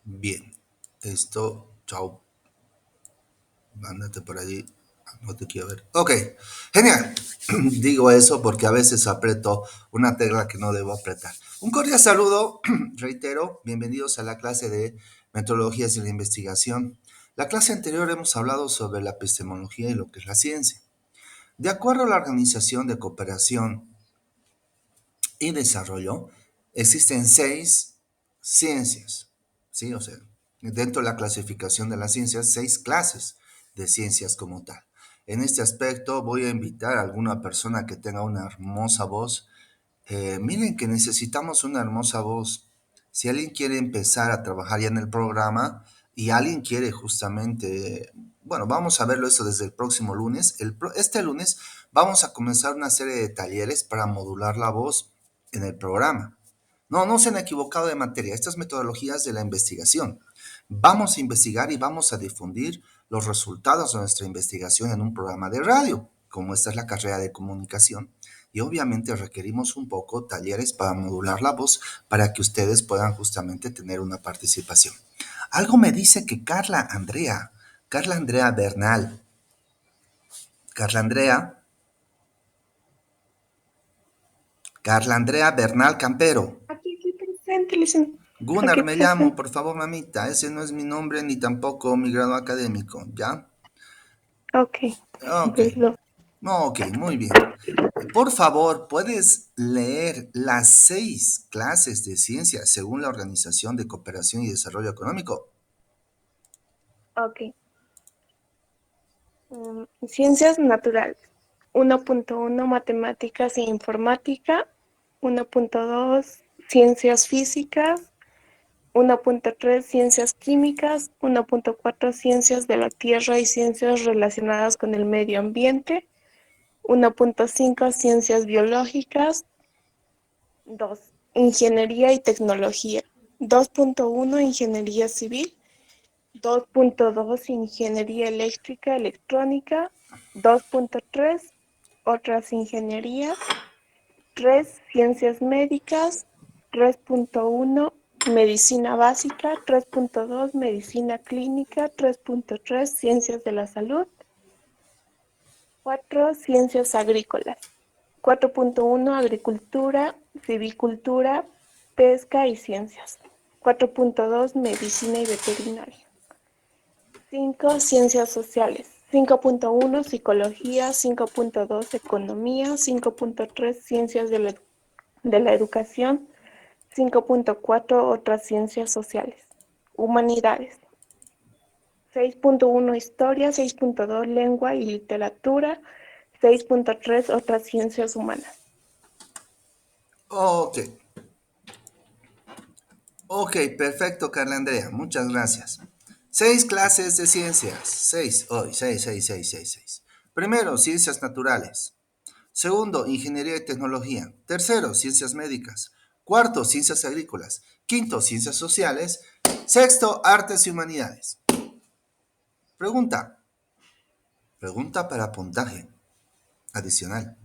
Bien, esto, chao, mándate por allí, no te quiero ver. Ok, genial. Digo eso porque a veces aprieto una tecla que no debo apretar. Un cordial saludo, reitero, bienvenidos a la clase de metodologías de la investigación. La clase anterior hemos hablado sobre la epistemología y lo que es la ciencia. De acuerdo a la Organización de Cooperación y Desarrollo, existen 6 ciencias, ¿sí? O sea, dentro de la clasificación de las ciencias, 6 clases de ciencias como tal. En este aspecto voy a invitar a alguna persona que tenga una hermosa voz. Miren que necesitamos una hermosa voz. Si alguien quiere empezar a trabajar ya en el programa y alguien quiere justamente, bueno, vamos a verlo eso desde el próximo lunes. Este lunes vamos a comenzar una serie de talleres para modular la voz en el programa. No, no se han equivocado de materia. Estas metodologías de la investigación. Vamos a investigar y vamos a difundir los resultados de nuestra investigación en un programa de radio, como esta es la carrera de comunicación. Y obviamente requerimos un poco talleres para modular la voz para que ustedes puedan justamente tener una participación. Algo me dice que Carla Andrea Bernal, Carla Andrea Bernal Campero. Aquí estoy presente, licenciado. Gunnar Aquí me llamo, presente. por favor, mamita. Ese no es mi nombre ni tampoco mi grado académico, ¿ya? Ok, Ok, perdón. ok, muy bien. Por favor, ¿puedes leer las 6 clases de ciencia según la Organización de Cooperación y Desarrollo Económico? Ok. Ciencias naturales. 1.1 matemáticas e informática. 1.2 ciencias físicas. 1.3 ciencias químicas. 1.4 ciencias de la tierra y ciencias relacionadas con el medio ambiente. 1.5 ciencias biológicas. 2 ingeniería y tecnología. 2.1 ingeniería civil. 2.2 ingeniería eléctrica, electrónica. 2.3 otras ingenierías. 3 ciencias médicas. 3.1 medicina básica. 3.2 medicina clínica. 3.3 ciencias de la salud. 4 ciencias agrícolas. 4.1 agricultura, silvicultura, pesca y ciencias. 4.2 medicina y veterinaria. 5 ciencias sociales. 5.1 psicología. 5.2 economía. 5.3 ciencias de la educación. 5.4 otras ciencias sociales. Humanidades. 6.1 historia. 6.2 lengua y literatura. 6.3 otras ciencias humanas. Ok, ok, perfecto, Carla Andrea, muchas gracias. 6 clases de ciencias, 6. Primero, ciencias naturales. Segundo, ingeniería y tecnología. Tercero, ciencias médicas. Cuarto, ciencias agrícolas. Quinto, ciencias sociales. Sexto, artes y humanidades. Pregunta. Pregunta para puntaje adicional.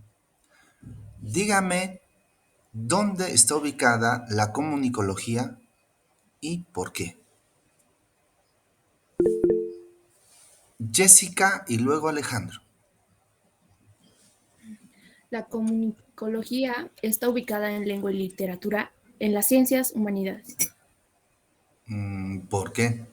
Dígame dónde está ubicada la comunicología y por qué. Jessica y luego Alejandro. La comunicología está ubicada en lengua y literatura en las ciencias humanidades, ¿Por qué?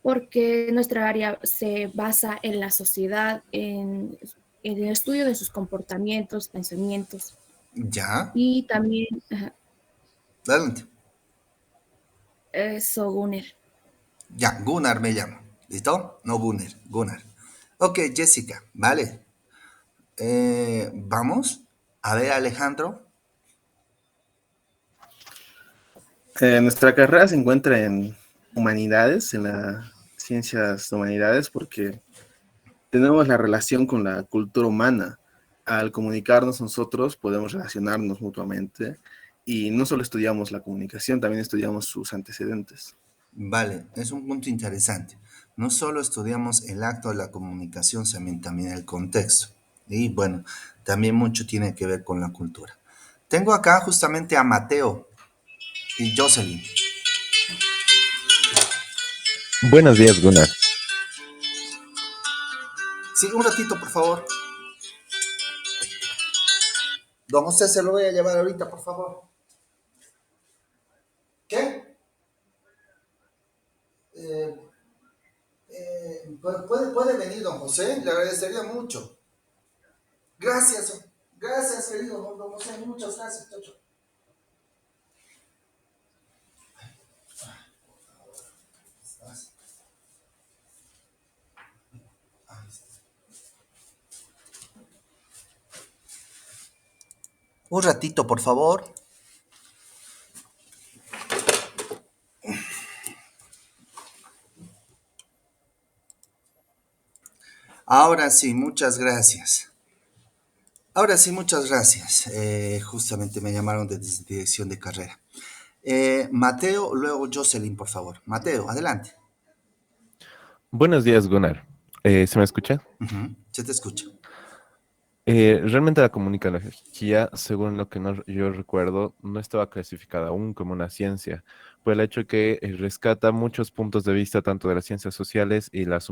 porque nuestra área se basa en la sociedad, en el estudio de sus comportamientos, pensamientos ¿Ya? y también Adelante. eso, Gunner. Ya, Gunnar me llamo. ¿Listo? No Gunnar, Gunnar. Ok, Jessica, vale. Vamos a ver, Alejandro. Nuestra carrera se encuentra en humanidades, en las ciencias de humanidades, porque tenemos la relación con la cultura humana. Al comunicarnos nosotros podemos relacionarnos mutuamente y no solo estudiamos la comunicación, también estudiamos sus antecedentes. Vale, es un punto interesante. No solo estudiamos el acto de la comunicación, sino también el contexto. Y bueno, también mucho tiene que ver con la cultura. Tengo acá justamente a Mateo y Jocelyn. Buenos días, Gunnar. Sí, un ratito, por favor. Don José, se lo voy a llevar ahorita, por favor. ¿Qué? Eh, puede venir, don José, le agradecería mucho. Gracias, gracias, querido don José, muchas gracias, Chocho. Un ratito, por favor. Ahora sí, muchas gracias. Ahora sí, muchas gracias. Justamente me llamaron de dirección de carrera. Mateo, luego Jocelyn, por favor. Mateo, adelante. Buenos días, Gunnar. ¿Se me escucha? Se te escucha. Realmente la comunicología, según lo que yo recuerdo, no estaba clasificada aún como una ciencia, por el hecho que rescata muchos puntos de vista tanto de las ciencias sociales y las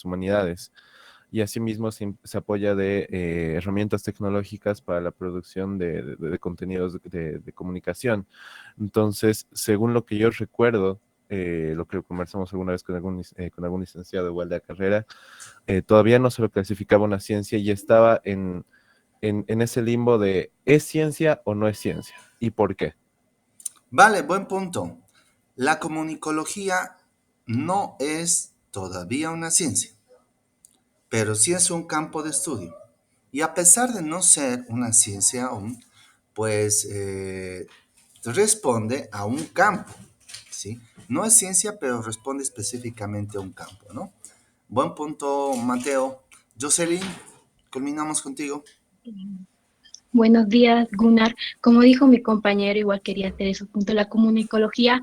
humanidades. Y asimismo se apoya de herramientas tecnológicas para la producción de contenidos de comunicación. Entonces, según lo que yo recuerdo, lo que conversamos alguna vez con algún licenciado igual de la carrera, todavía no se lo clasificaba una ciencia y estaba en ese limbo de ¿es ciencia o no es ciencia? ¿Y por qué? Vale, buen punto. La comunicología no es todavía una ciencia, pero sí es un campo de estudio. Y a pesar de no ser una ciencia aún, pues responde a un campo, ¿sí? No es ciencia, pero responde específicamente a un campo, ¿no? Buen punto, Mateo. Jocelyn, culminamos contigo. Buenos días, Gunnar. Como dijo mi compañero, igual quería hacer esos puntos. La comunicología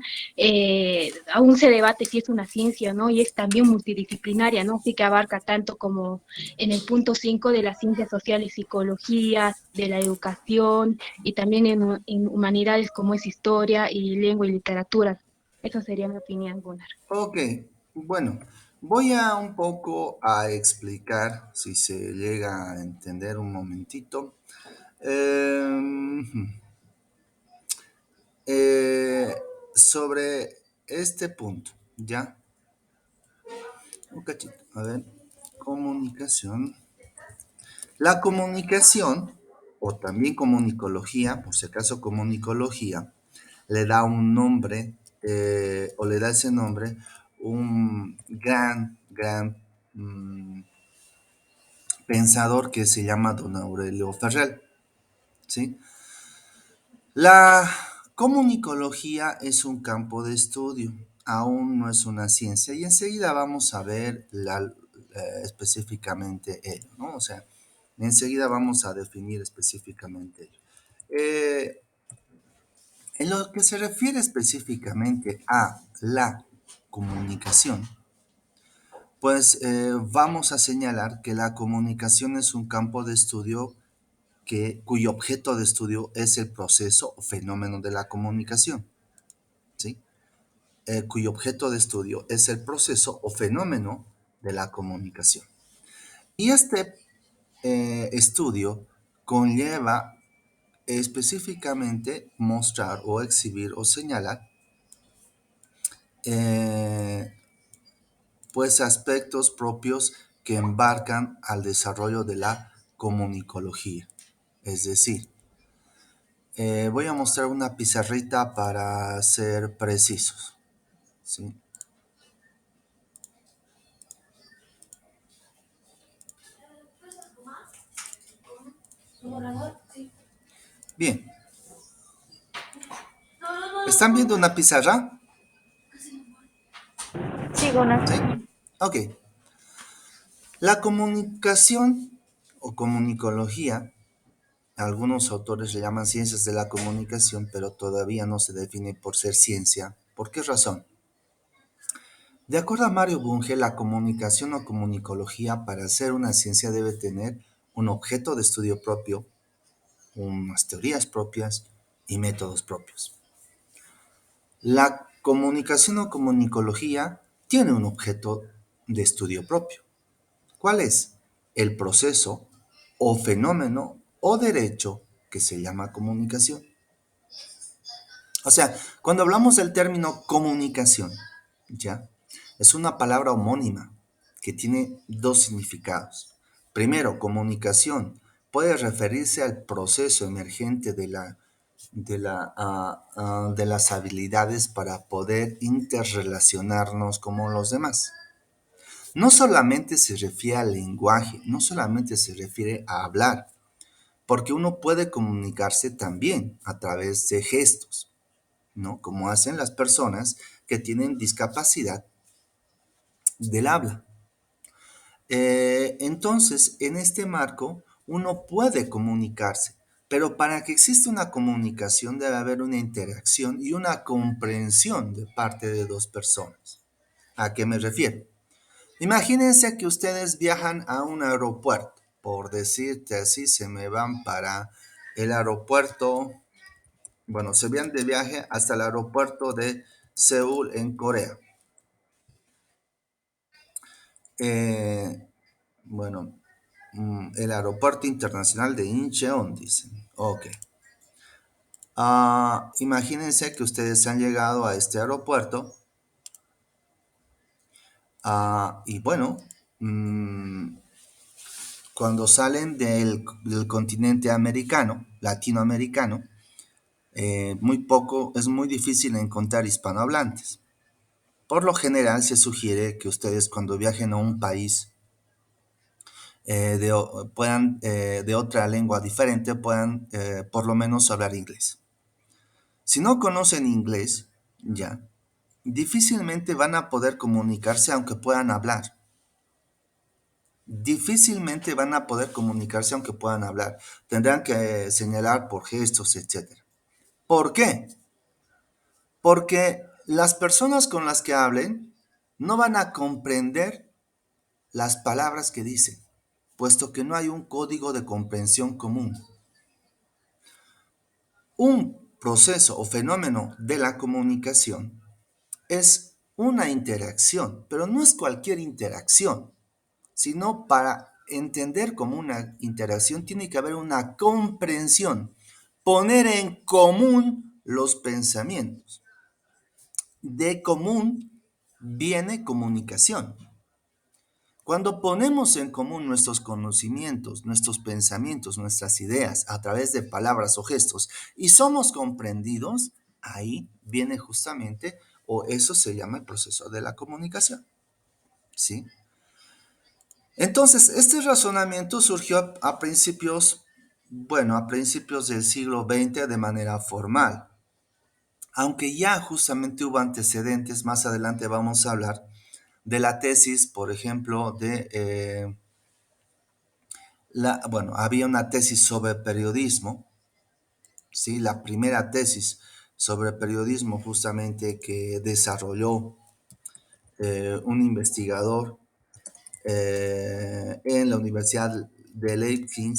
aún se debate si es una ciencia, ¿no? Y es también multidisciplinaria, ¿no? Así que abarca tanto como en el punto 5 de las ciencias sociales, psicología, de la educación y también en humanidades como es historia y lengua y literatura. Esa sería mi opinión, Gunnar. Ok, bueno, voy a un poco a explicar, si se llega a entender un momentito. Em, eh, Sobre este punto, ¿ya? Un cachito, a ver, comunicación. La comunicación, o también comunicología, por si acaso comunicología, le da un nombre, o le da ese nombre, un gran pensador que se llama Don Aurelio Ferrell, ¿sí? La comunicología es un campo de estudio, aún no es una ciencia, y enseguida vamos a ver específicamente ello, ¿no? O sea, enseguida vamos a definir específicamente ello. En lo que se refiere específicamente a la comunicación, pues vamos a señalar que la comunicación es un campo de estudio cuyo objeto de estudio es el proceso o fenómeno de la comunicación, ¿sí? Cuyo objeto de estudio es el proceso o fenómeno de la comunicación. Y este estudio conlleva específicamente mostrar o exhibir o señalar eh, pues aspectos propios que embarcan al desarrollo de la comunicología. Es decir, voy a mostrar una pizarrita para ser precisos, ¿sí? Bien. ¿Están viendo una pizarra? Sí, Gunnar. ¿Sí? Ok. La comunicación o comunicología, algunos autores le llaman ciencias de la comunicación, pero todavía no se define por ser ciencia. ¿Por qué razón? De acuerdo a Mario Bunge, la comunicación o comunicología para ser una ciencia debe tener un objeto de estudio propio, unas teorías propias y métodos propios. La comunicación o comunicología tiene un objeto de estudio propio. ¿Cuál es? El proceso o fenómeno o derecho que se llama comunicación. O sea, cuando hablamos del término comunicación, ¿ya? Es una palabra homónima que tiene dos significados. Primero, comunicación puede referirse al proceso emergente de las habilidades para poder interrelacionarnos con los demás. No solamente se refiere al lenguaje, no solamente se refiere a hablar, porque uno puede comunicarse también a través de gestos, ¿no? Como hacen las personas que tienen discapacidad del habla. Entonces, en este marco, uno puede comunicarse, pero para que exista una comunicación debe haber una interacción y una comprensión de parte de dos personas. ¿A qué me refiero? Imagínense que ustedes viajan a un aeropuerto, por decirte así, se me van para el aeropuerto, bueno, se van de viaje hasta el aeropuerto de Seúl en Corea. Bueno, el aeropuerto internacional de Incheon, dicen. Ok. Imagínense que ustedes han llegado a este aeropuerto y bueno, cuando salen del continente americano, latinoamericano, es muy difícil encontrar hispanohablantes. Por lo general se sugiere que ustedes cuando viajen a un país de otra lengua diferente puedan por lo menos hablar inglés. Si no conocen inglés, ya, difícilmente van a poder comunicarse aunque puedan hablar. Difícilmente van a poder comunicarse aunque puedan hablar. Tendrán que señalar por gestos, etc. ¿Por qué? Porque las personas con las que hablen no van a comprender las palabras que dicen, puesto que no hay un código de comprensión común. Un proceso o fenómeno de la comunicación es una interacción, pero no es cualquier interacción, sino para entender como una interacción tiene que haber una comprensión, poner en común los pensamientos. De común viene comunicación. Cuando ponemos en común nuestros conocimientos, nuestros pensamientos, nuestras ideas a través de palabras o gestos y somos comprendidos, ahí viene justamente, o eso se llama el proceso de la comunicación. ¿Sí? Entonces, este razonamiento surgió a principios del siglo XX de manera formal. Aunque ya justamente hubo antecedentes, más adelante vamos a hablar de la tesis, por ejemplo, había una tesis sobre periodismo, ¿sí? La primera tesis sobre periodismo justamente que desarrolló un investigador en la Universidad de Leipzig.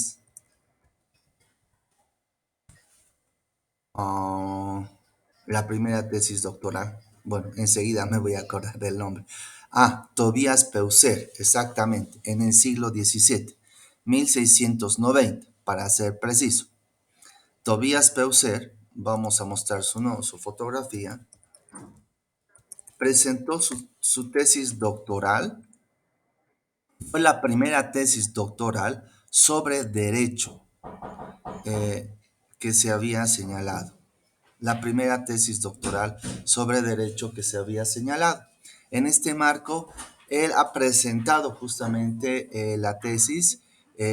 La primera tesis doctoral. Bueno, enseguida me voy a acordar del nombre. Tobias Peucer, exactamente, en el siglo XVII, 1690, para ser preciso. Tobias Peucer, vamos a mostrar su fotografía, presentó su tesis doctoral. Fue la primera tesis doctoral sobre derecho que se había señalado. La primera tesis doctoral sobre derecho que se había señalado. En este marco, él ha presentado justamente la tesis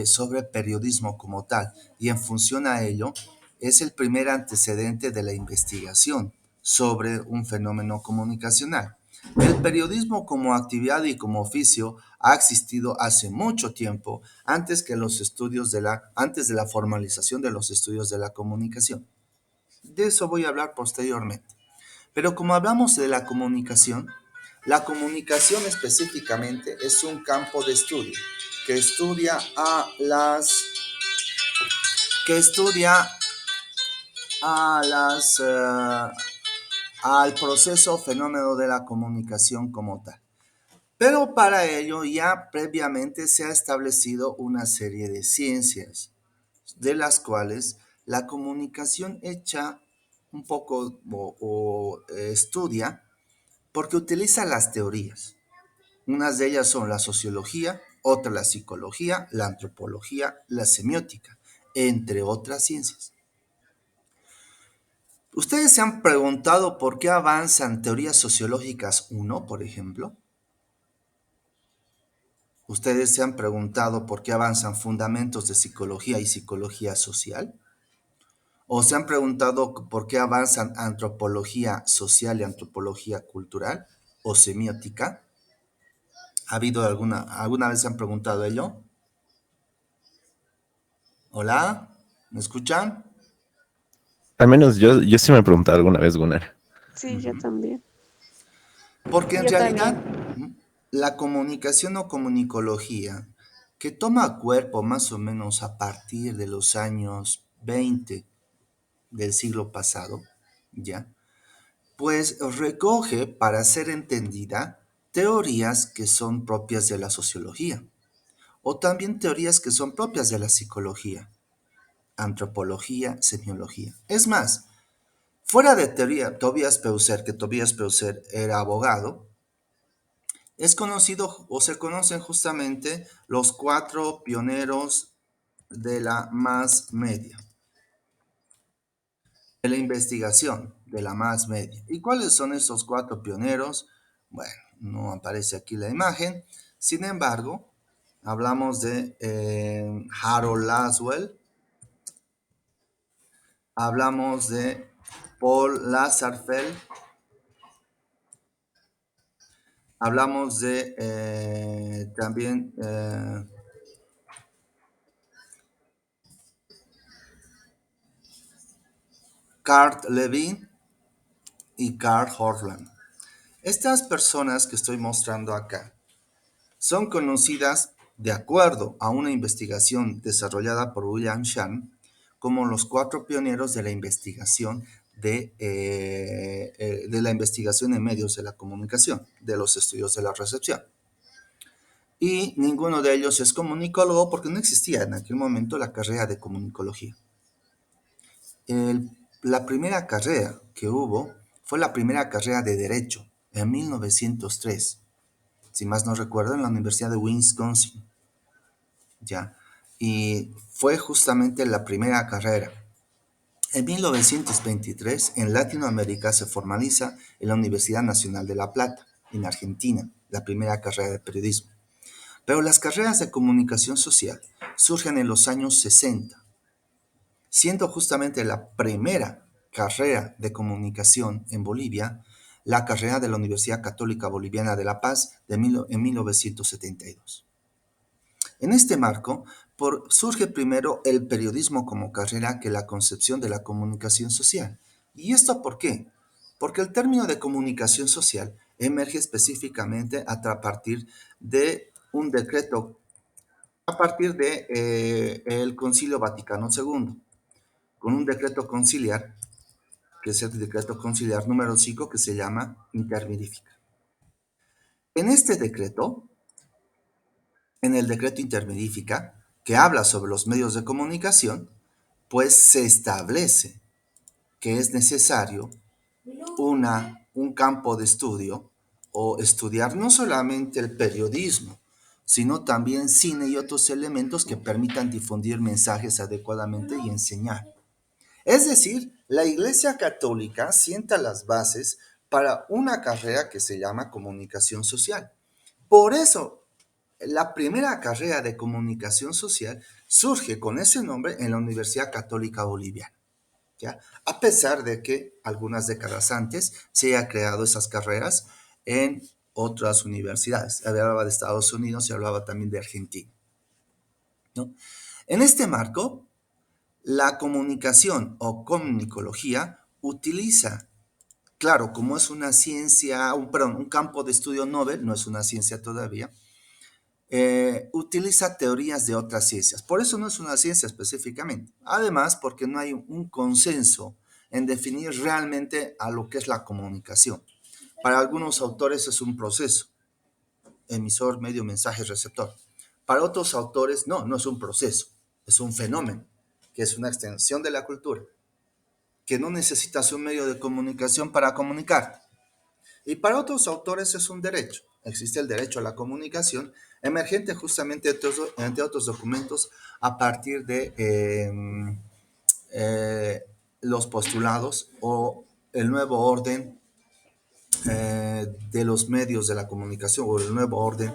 sobre periodismo como tal, y en función a ello, es el primer antecedente de la investigación sobre un fenómeno comunicacional. El periodismo como actividad y como oficio ha existido hace mucho tiempo, antes de la formalización de los estudios de la comunicación. De eso voy a hablar posteriormente. Pero como hablamos de la comunicación específicamente es un campo de estudio que estudia al proceso o fenómeno de la comunicación como tal. Pero para ello ya previamente se ha establecido una serie de ciencias, de las cuales la comunicación hecha un poco estudia porque utiliza las teorías. Unas de ellas son la sociología, otra la psicología, la antropología, la semiótica, entre otras ciencias. ¿Ustedes se han preguntado por qué avanzan teorías sociológicas uno, por ejemplo? ¿Ustedes se han preguntado por qué avanzan fundamentos de psicología y psicología social? ¿O se han preguntado por qué avanzan antropología social y antropología cultural o semiótica? ¿Ha habido alguna vez se han preguntado ello? ¿Hola? ¿Me escuchan? Al menos yo sí me he preguntado alguna vez, Gunnar. Sí, yo también. Porque en Yo realidad también. la comunicación o comunicología, que toma cuerpo más o menos a partir de los años 20 del siglo pasado, ¿ya? Pues recoge, para ser entendida, teorías que son propias de la sociología, o también teorías que son propias de la psicología, antropología, semiología. Es más, fuera de teoría, que Tobias Peucer era abogado, es conocido o se conocen justamente los cuatro pioneros de la más media, de la investigación de la más media. ¿Y cuáles son estos cuatro pioneros? Bueno, no aparece aquí la imagen. Sin embargo, hablamos de Harold Laswell, hablamos de Paul Lazarsfeld, hablamos de también Carl Levin y Carl Horland. Estas personas que estoy mostrando acá son conocidas, de acuerdo a una investigación desarrollada por William Shannon, como los cuatro pioneros de la investigación de la investigación en medios de la comunicación, de los estudios de la recepción. Y ninguno de ellos es comunicólogo porque no existía en aquel momento la carrera de comunicología. La primera carrera que hubo fue la primera carrera de Derecho en 1903, si más no recuerdo, en la Universidad de Wisconsin, ¿ya? Y fue justamente la primera carrera. En 1923, en Latinoamérica se formaliza en la Universidad Nacional de La Plata, en Argentina, la primera carrera de periodismo. Pero las carreras de comunicación social surgen en los años 60, siendo justamente la primera carrera de comunicación en Bolivia la carrera de la Universidad Católica Boliviana de La Paz en 1972. En este marco, surge primero el periodismo como carrera que la concepción de la comunicación social. ¿Y esto por qué? Porque el término de comunicación social emerge específicamente a partir de un decreto, a partir de el Concilio Vaticano II, con un decreto conciliar, que es el decreto conciliar número 5, que se llama Intermedifica. En este decreto, en el decreto Intermedifica, que habla sobre los medios de comunicación, pues se establece que es necesario un campo de estudio o estudiar no solamente el periodismo, sino también cine y otros elementos que permitan difundir mensajes adecuadamente y enseñar. Es decir, la Iglesia Católica sienta las bases para una carrera que se llama comunicación social. Por eso, la primera carrera de comunicación social surge con ese nombre en la Universidad Católica Boliviana, ¿ya? A pesar de que algunas décadas antes se haya creado esas carreras en otras universidades. Se hablaba de Estados Unidos, se hablaba también de Argentina, ¿no? En este marco, la comunicación o comunicología utiliza, claro, como es una ciencia, un campo de estudio novel, no es una ciencia todavía, utiliza teorías de otras ciencias. Por eso no es una ciencia específicamente. Además, porque no hay un consenso en definir realmente a lo que es la comunicación. Para algunos autores es un proceso. emisor, medio, mensaje, receptor. Para otros autores, no es un proceso, es un fenómeno, que es una extensión de la cultura, que no necesitas un medio de comunicación para comunicar. Y para otros autores es un derecho. Existe el derecho a la comunicación, emergente justamente entre otros documentos a partir de los postulados o el nuevo orden de los medios de la comunicación o el nuevo orden,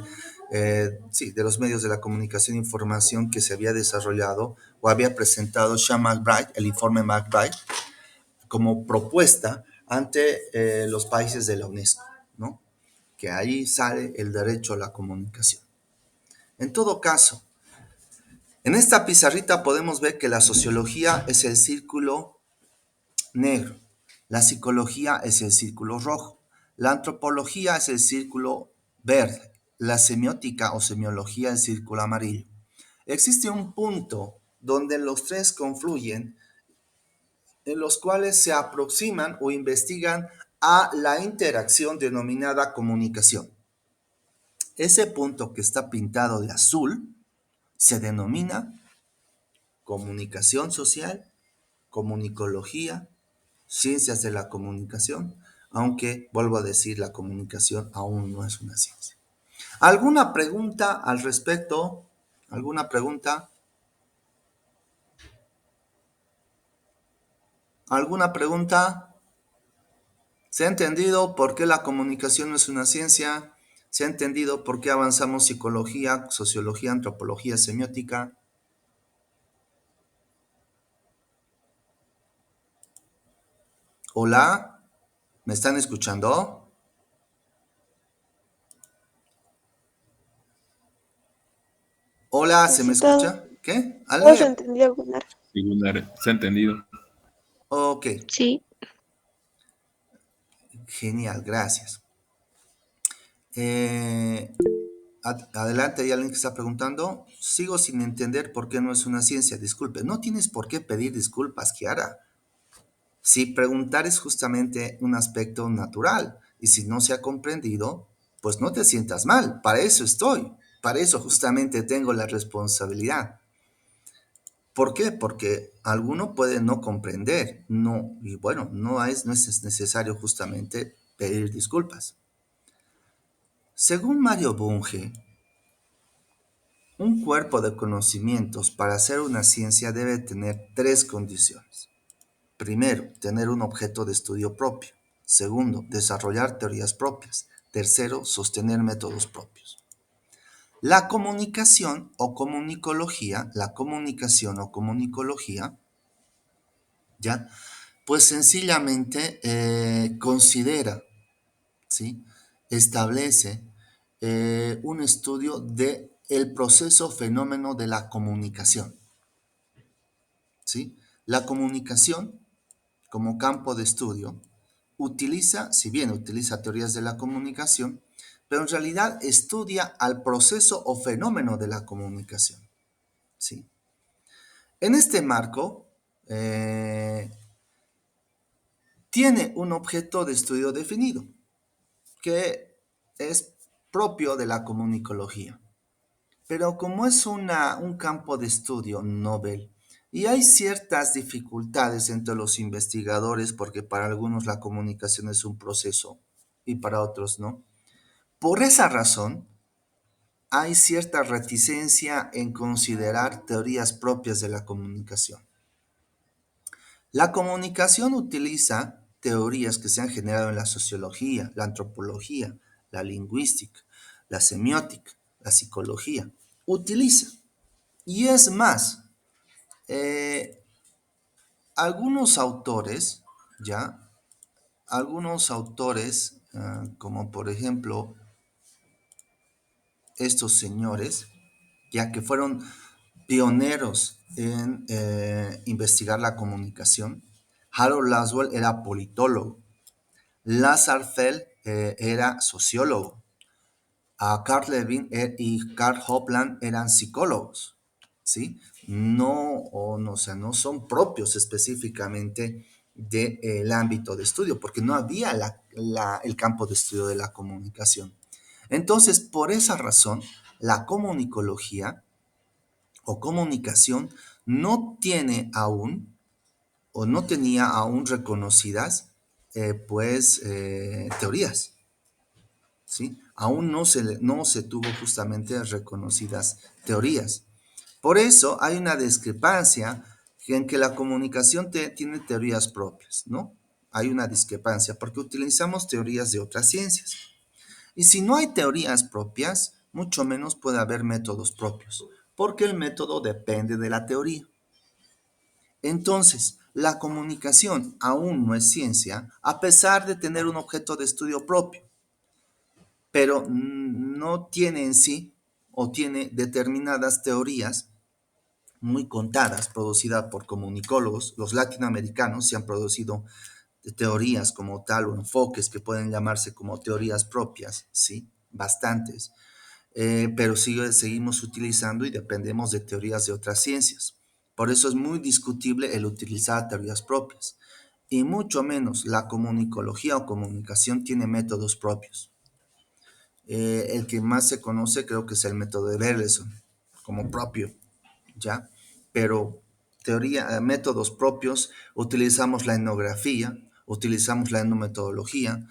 sí, de los medios de la comunicación e información que se había desarrollado o había presentado Sean McBride, el informe McBride, como propuesta ante los países de la UNESCO, ¿no? Que ahí sale el derecho a la comunicación. En todo caso, en esta pizarrita podemos ver que la sociología es el círculo negro, la psicología es el círculo rojo, la antropología es el círculo verde, la semiótica o semiología el círculo amarillo. Existe un punto donde los tres confluyen, en los cuales se aproximan o investigan a la interacción denominada comunicación. Ese punto que está pintado de azul se denomina comunicación social, comunicología, ciencias de la comunicación, aunque vuelvo a decir, la comunicación aún no es una ciencia. ¿Alguna pregunta al respecto? ¿Alguna pregunta? ¿Alguna pregunta? ¿Se ha entendido por qué la comunicación no es una ciencia? ¿Se ha entendido por qué avanzamos psicología, sociología, antropología, semiótica? Hola, ¿me están escuchando? Hola, ¿se me Casi todo. escucha? ¿Qué? Todo se ¿Alguien? entendió, Gunnar. Sí, Gunnar, se ha entendido. Ok, Sí. genial, gracias. Adelante, hay alguien que está preguntando. Sigo sin entender por qué no es una ciencia. Disculpe, no tienes por qué pedir disculpas, Kiara. Si preguntar es justamente un aspecto natural y si no se ha comprendido, pues no te sientas mal. Para eso estoy. Para eso justamente tengo la responsabilidad. ¿Por qué? Porque alguno puede no comprender. No, y bueno, no es necesario justamente pedir disculpas. Según Mario Bunge, un cuerpo de conocimientos para hacer una ciencia debe tener tres condiciones. Primero, tener un objeto de estudio propio. Segundo, desarrollar teorías propias. Tercero, sostener métodos propios. La comunicación o comunicología, ¿ya? Pues sencillamente considera, ¿sí? Establece un estudio de el proceso fenómeno de la comunicación, ¿sí? La comunicación como campo de estudio utiliza, si bien utiliza teorías de la comunicación, pero en realidad estudia al proceso o fenómeno de la comunicación, ¿sí? En este marco, tiene un objeto de estudio definido, que es propio de la comunicología. Pero como es un campo de estudio novel y hay ciertas dificultades entre los investigadores porque para algunos la comunicación es un proceso y para otros no, por esa razón hay cierta reticencia en considerar teorías propias de la comunicación. La comunicación utiliza teorías que se han generado en la sociología, la antropología, la lingüística, la semiótica, la psicología. Utiliza. Y es más, algunos autores, ¿ya? Algunos autores, como por ejemplo estos señores, ya que fueron pioneros en investigar la comunicación. Harold Laswell era politólogo. Lazar Feld era sociólogo. Carl Lewin y Carl Hopland eran psicólogos, ¿sí? O sea, no son propios específicamente del ámbito de estudio, porque no había el campo de estudio de la comunicación. Entonces, por esa razón, la comunicología o comunicación no tiene aún o no tenía aún reconocidas teorías, ¿sí? Aún no se tuvo justamente reconocidas teorías. Por eso hay una discrepancia en que la comunicación tiene teorías propias, ¿no? Hay una discrepancia porque utilizamos teorías de otras ciencias. Y si no hay teorías propias, mucho menos puede haber métodos propios, porque el método depende de la teoría. Entonces, la comunicación aún no es ciencia, a pesar de tener un objeto de estudio propio, pero no tiene en sí o tiene determinadas teorías muy contadas, producidas por comunicólogos. Los latinoamericanos se han producido teorías como tal o enfoques que pueden llamarse como teorías propias, ¿sí? Bastantes. Pero seguimos utilizando y dependemos de teorías de otras ciencias. Por eso es muy discutible el utilizar teorías propias. Y mucho menos la comunicología o comunicación tiene métodos propios. El que más se conoce creo que es el método de Berleson, como propio, ¿ya? Pero métodos propios, utilizamos la etnografía, utilizamos la etnometodología.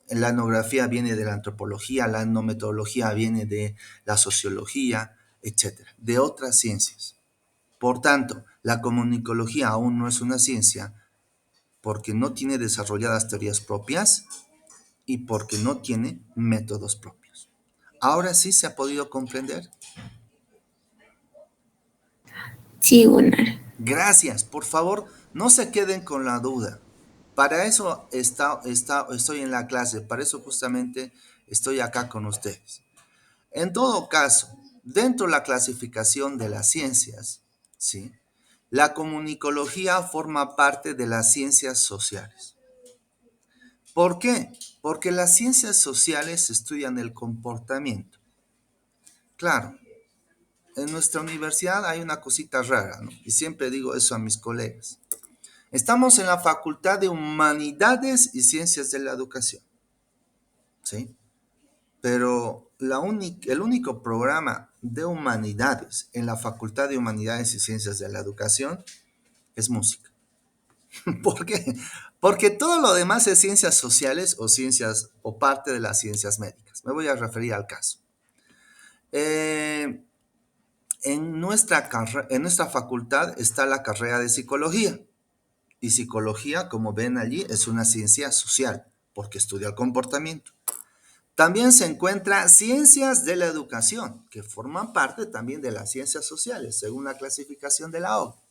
La etnografía viene de la antropología, la etnometodología viene de la sociología, etcétera, de otras ciencias. Por tanto, la comunicología aún no es una ciencia porque no tiene desarrolladas teorías propias y porque no tiene métodos propios. Ahora sí se ha podido comprender. Sí, Gunnar. Gracias, por favor, no se queden con la duda. Para eso estoy en la clase, para eso justamente estoy acá con ustedes. En todo caso, dentro de la clasificación de las ciencias, ¿sí? La comunicología forma parte de las ciencias sociales. ¿Por qué? Porque las ciencias sociales estudian el comportamiento. Claro, en nuestra universidad hay una cosita rara, ¿no? Y siempre digo eso a mis colegas. Estamos en la Facultad de Humanidades y Ciencias de la Educación, ¿sí? Pero el único programa de humanidades en la Facultad de Humanidades y Ciencias de la Educación es música. ¿Por qué? Porque todo lo demás es ciencias sociales o ciencias o parte de las ciencias médicas. Me voy a referir al caso. En nuestra facultad está la carrera de psicología. Y psicología, como ven allí, es una ciencia social, porque estudia el comportamiento. También se encuentra ciencias de la educación, que forman parte también de las ciencias sociales, según la clasificación de la OCDE.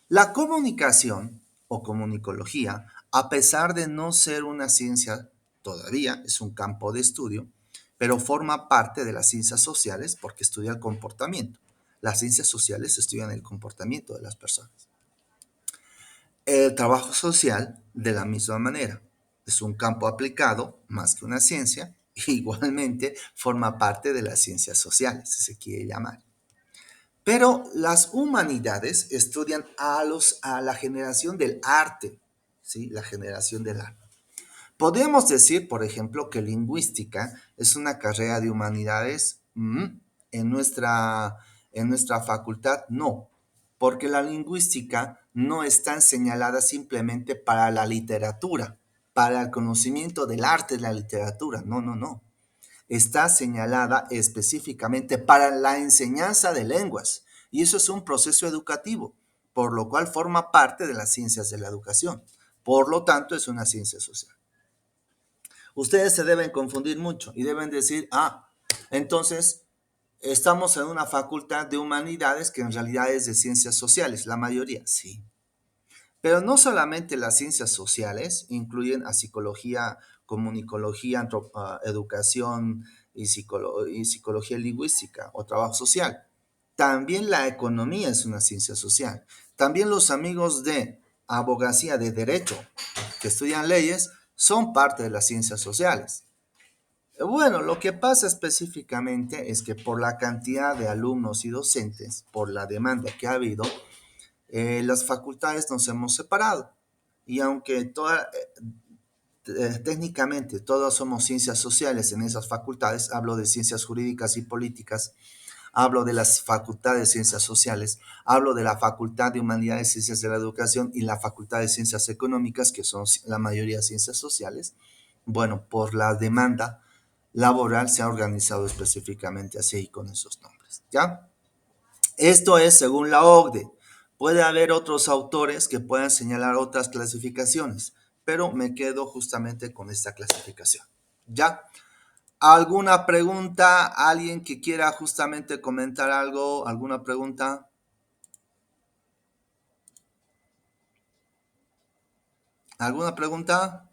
La comunicación o comunicología, a pesar de no ser una ciencia todavía, es un campo de estudio, pero forma parte de las ciencias sociales porque estudia el comportamiento. Las ciencias sociales estudian el comportamiento de las personas. El trabajo social, de la misma manera, es un campo aplicado más que una ciencia, e igualmente forma parte de las ciencias sociales, si se quiere llamar. Pero las humanidades estudian a la generación del arte, ¿sí? La generación del arte. Podemos decir, por ejemplo, que lingüística es una carrera de humanidades. En nuestra facultad no, porque la lingüística no está señalada simplemente para la literatura, para el conocimiento del arte de la literatura. No, no, no. Está señalada específicamente para la enseñanza de lenguas. Y eso es un proceso educativo, por lo cual forma parte de las ciencias de la educación. Por lo tanto, es una ciencia social. Ustedes se deben confundir mucho y deben decir, entonces estamos en una facultad de humanidades que en realidad es de ciencias sociales, la mayoría, sí. Pero no solamente las ciencias sociales incluyen a psicología, comunicología, educación y psicología lingüística o trabajo social. También la economía es una ciencia social. También los amigos de abogacía, de derecho, que estudian leyes, son parte de las ciencias sociales. Bueno, lo que pasa específicamente es que por la cantidad de alumnos y docentes, por la demanda que ha habido, las facultades nos hemos separado. Y aunque técnicamente todos somos ciencias sociales en esas facultades, hablo de ciencias jurídicas y políticas, hablo de las facultades de ciencias sociales, hablo de la facultad de humanidades, ciencias de la educación y la facultad de ciencias económicas, que son la mayoría ciencias sociales. Bueno, por la demanda laboral se ha organizado específicamente así con esos nombres, ¿ya? Esto es según la OCDE. Puede haber otros autores que puedan señalar otras clasificaciones, pero me quedo justamente con esta clasificación, ¿ya? ¿Alguna pregunta? ¿Alguien que quiera justamente comentar algo? ¿Alguna pregunta? ¿Alguna pregunta?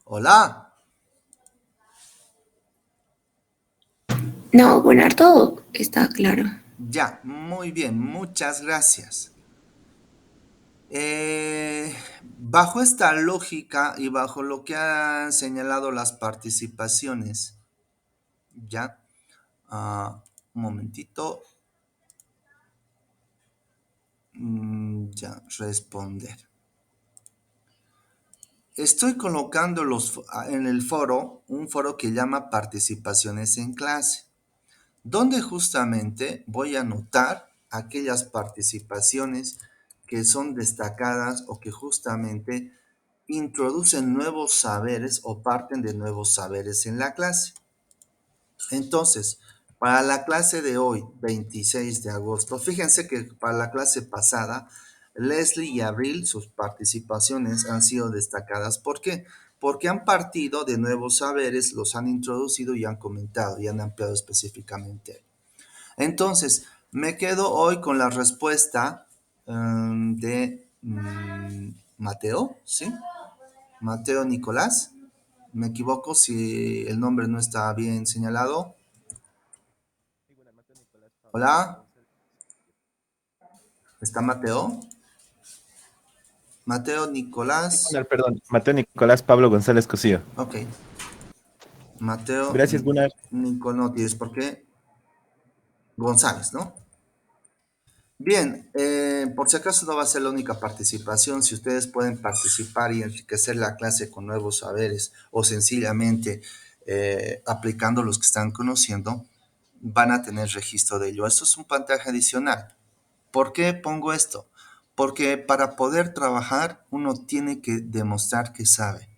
Hola. No, Gunnar, todo está claro. Ya, muy bien, muchas gracias. Bajo esta lógica y bajo lo que han señalado las participaciones, ya, un momentito, ya, responder. Estoy colocando en el foro un foro que llama participaciones en clase, donde justamente voy a anotar aquellas participaciones que son destacadas o que justamente introducen nuevos saberes o parten de nuevos saberes en la clase. Entonces, para la clase de hoy, 26 de agosto, fíjense que para la clase pasada, Leslie y Abril, sus participaciones han sido destacadas. ¿Por qué? Porque han partido de nuevos saberes, los han introducido y han comentado y han ampliado específicamente. Entonces, me quedo hoy con la respuesta de Mateo, ¿sí? Mateo Nicolás. Me equivoco si el nombre no está bien señalado. Hola, ¿está Mateo? Mateo Nicolás. Gunnar, perdón, Mateo Nicolás Pablo González Cosío. Ok. Mateo Gracias, Gunnar. Nicolás, ¿por qué? González, ¿no? Bien, por si acaso no va a ser la única participación, si ustedes pueden participar y enriquecer la clase con nuevos saberes o sencillamente aplicando los que están conociendo, van a tener registro de ello. Esto es un puntaje adicional. ¿Por qué pongo esto? Porque para poder trabajar uno tiene que demostrar que sabe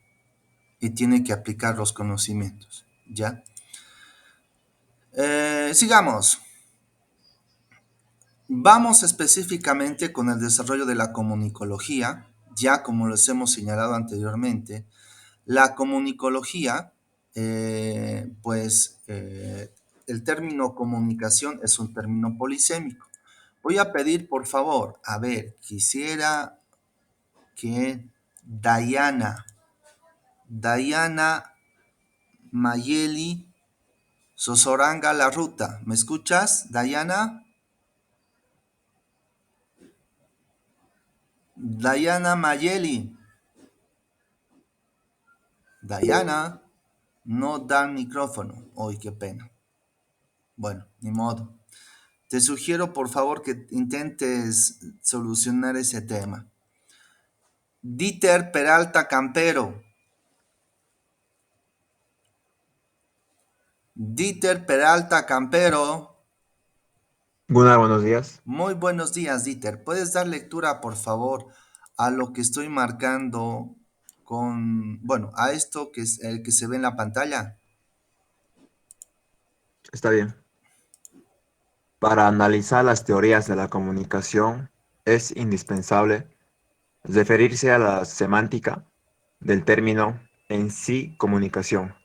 y tiene que aplicar los conocimientos, ¿ya? Sigamos. Vamos específicamente con el desarrollo de la comunicología, ya como les hemos señalado anteriormente. La comunicología, el término comunicación es un término polisémico. Voy a pedir, por favor, quisiera que Dayana Mayeli Sosoranga La Ruta. ¿Me escuchas, Dayana? Dayana Mayeli. Dayana, no da micrófono. Uy, qué pena. Bueno, ni modo. Te sugiero, por favor, que intentes solucionar ese tema. Dieter Peralta Campero. Dieter Peralta Campero. Gunnar, buenos días. Muy buenos días, Dieter. ¿Puedes dar lectura, por favor, a lo que estoy marcando a esto que es el que se ve en la pantalla? Está bien. Para analizar las teorías de la comunicación es indispensable referirse a la semántica del término en sí comunicación.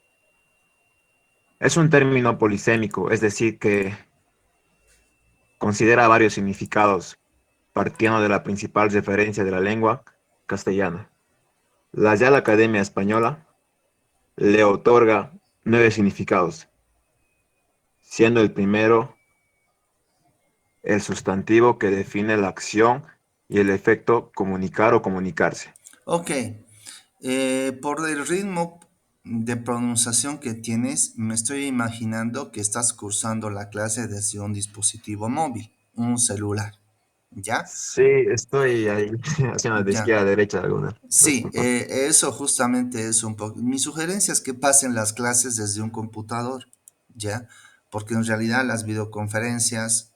Es un término polisémico, es decir, que considera varios significados, partiendo de la principal referencia de la lengua castellana. La Real Academia Española le otorga 9 significados, siendo el primero el sustantivo que define la acción y el efecto comunicar o comunicarse. Ok. Por el ritmo de pronunciación que tienes, me estoy imaginando que estás cursando la clase desde un dispositivo móvil, un celular. ¿ya? Sí, estoy ahí haciendo de Ya. izquierda a derecha alguna. Sí, eso justamente es un poco. Mi sugerencia es que pasen las clases desde un computador, ¿ya? Porque en realidad las videoconferencias,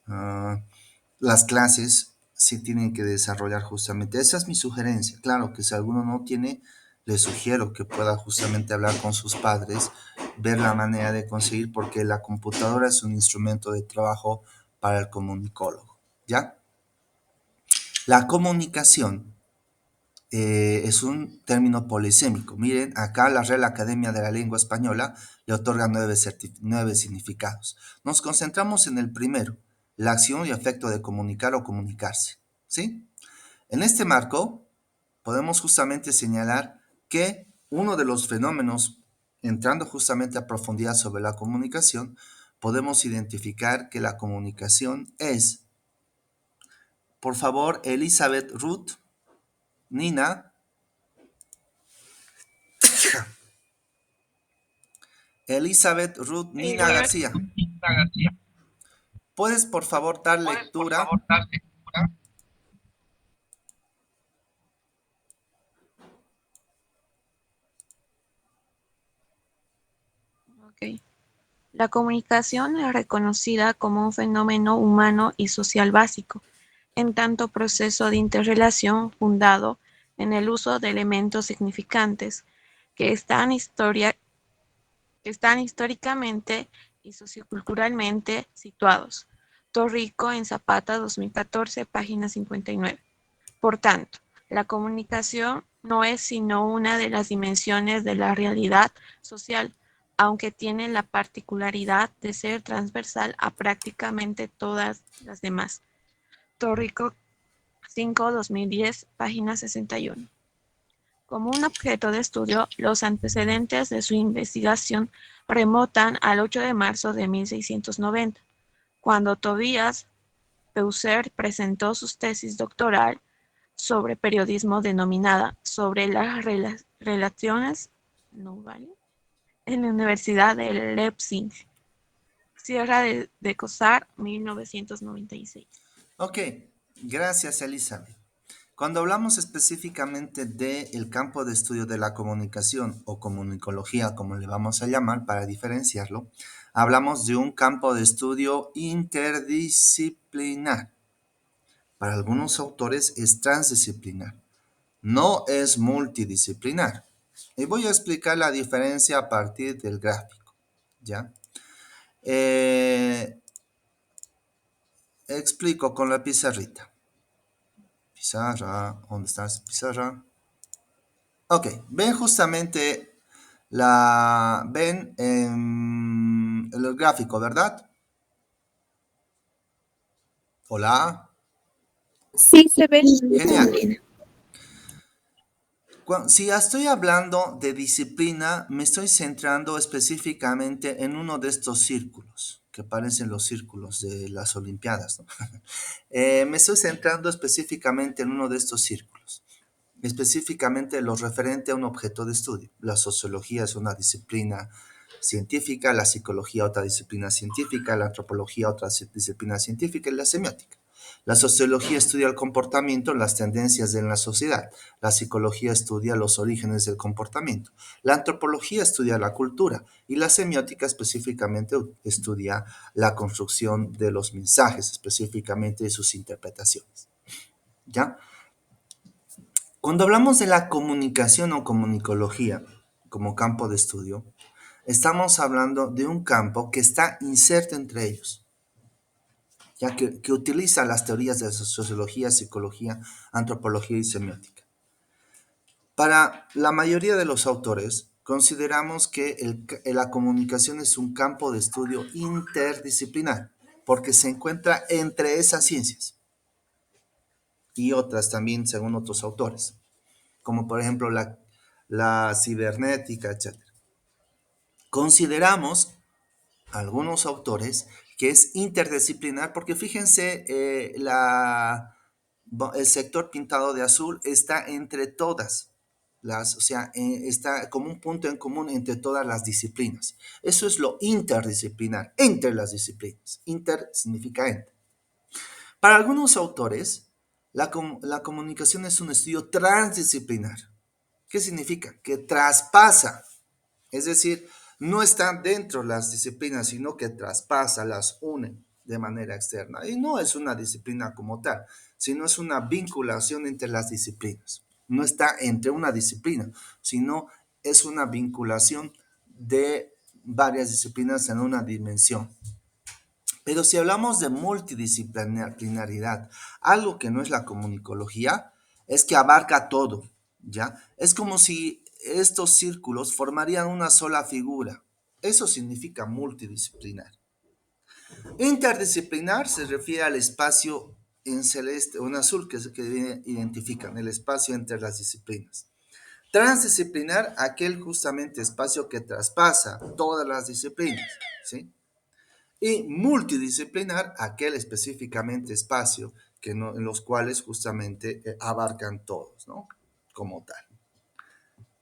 las clases sí tienen que desarrollar justamente. Esa es mi sugerencia. Claro que si alguno no tiene, le sugiero que pueda justamente hablar con sus padres, ver la manera de conseguir, porque la computadora es un instrumento de trabajo para el comunicólogo, ¿ya? La comunicación es un término polisémico. Miren, acá la Real Academia de la Lengua Española le otorga 9 significados. Nos concentramos en el primero, la acción y efecto de comunicar o comunicarse. ¿Sí? En este marco, podemos justamente señalar que uno de los fenómenos, entrando justamente a profundidad sobre la comunicación, podemos identificar que la comunicación es, por favor, Elizabeth Ruth, Nina, Elizabeth Ruth Nina García. ¿Puedes, por favor, dar lectura? Ok. La comunicación es reconocida como un fenómeno humano y social básico, en tanto proceso de interrelación fundado en el uso de elementos significantes que están históricamente y socioculturalmente situados. Torrico en Zapata 2014, página 59. Por tanto, la comunicación no es sino una de las dimensiones de la realidad social, aunque tiene la particularidad de ser transversal a prácticamente todas las demás. Torrico 5, 2010, página 61. Como un objeto de estudio, los antecedentes de su investigación remontan al 8 de marzo de 1690, cuando Tobias Peucer presentó su tesis doctoral sobre periodismo denominada "Sobre las relaciones en la Universidad de Leipzig", Sierra de Cosar, 1996. Ok, gracias, Elizabeth. Cuando hablamos específicamente del campo de estudio de la comunicación o comunicología, como le vamos a llamar para diferenciarlo, hablamos de un campo de estudio interdisciplinar. Para algunos autores es transdisciplinar, no es multidisciplinar. Y voy a explicar la diferencia a partir del gráfico, ¿ya? Eh, explico con la pizarrita. Pizarra, ¿dónde estás? Pizarra. Ok, ven justamente ven el gráfico, ¿verdad? Hola, Sí, se ve. genial. Si estoy hablando de disciplina, me estoy centrando específicamente en uno de estos círculos, que parecen los círculos de las Olimpiadas, ¿no? Me estoy centrando específicamente en uno de estos círculos, específicamente lo referente a un objeto de estudio. La sociología es una disciplina científica, la psicología otra disciplina científica, la antropología otra disciplina científica y la semiótica. La sociología estudia el comportamiento, las tendencias en la sociedad. La psicología estudia los orígenes del comportamiento. La antropología estudia la cultura y la semiótica específicamente estudia la construcción de los mensajes, específicamente de sus interpretaciones. ¿Ya? Cuando hablamos de la comunicación o comunicología como campo de estudio, estamos hablando de un campo que está inserto entre ellos, ya que utiliza las teorías de sociología, psicología, antropología y semiótica. Para la mayoría de los autores, consideramos que la comunicación es un campo de estudio interdisciplinar, porque se encuentra entre esas ciencias y otras también, según otros autores, como por ejemplo la cibernética, etc. Consideramos, algunos autores, que es interdisciplinar porque fíjense, el sector pintado de azul está entre todas o sea, está como un punto en común entre todas las disciplinas. Eso es lo interdisciplinar, entre las disciplinas. Inter significa entre. Para algunos autores, La comunicación es un estudio transdisciplinar. ¿Qué significa? Que traspasa, es decir, no está dentro de las disciplinas, sino que traspasa, las une de manera externa. Y no es una disciplina como tal, sino es una vinculación entre las disciplinas. No está entre una disciplina, sino es una vinculación de varias disciplinas en una dimensión. Pero si hablamos de multidisciplinaridad, algo que no es la comunicología, es que abarca todo, ¿ya? Es como si estos círculos formarían una sola figura. Eso significa multidisciplinar. Interdisciplinar se refiere al espacio en celeste o en azul que identifican, el espacio entre las disciplinas. Transdisciplinar, aquel justamente espacio que traspasa todas las disciplinas, ¿sí? Y multidisciplinar, aquel específicamente espacio en los cuales justamente abarcan todos, ¿no? Como tal.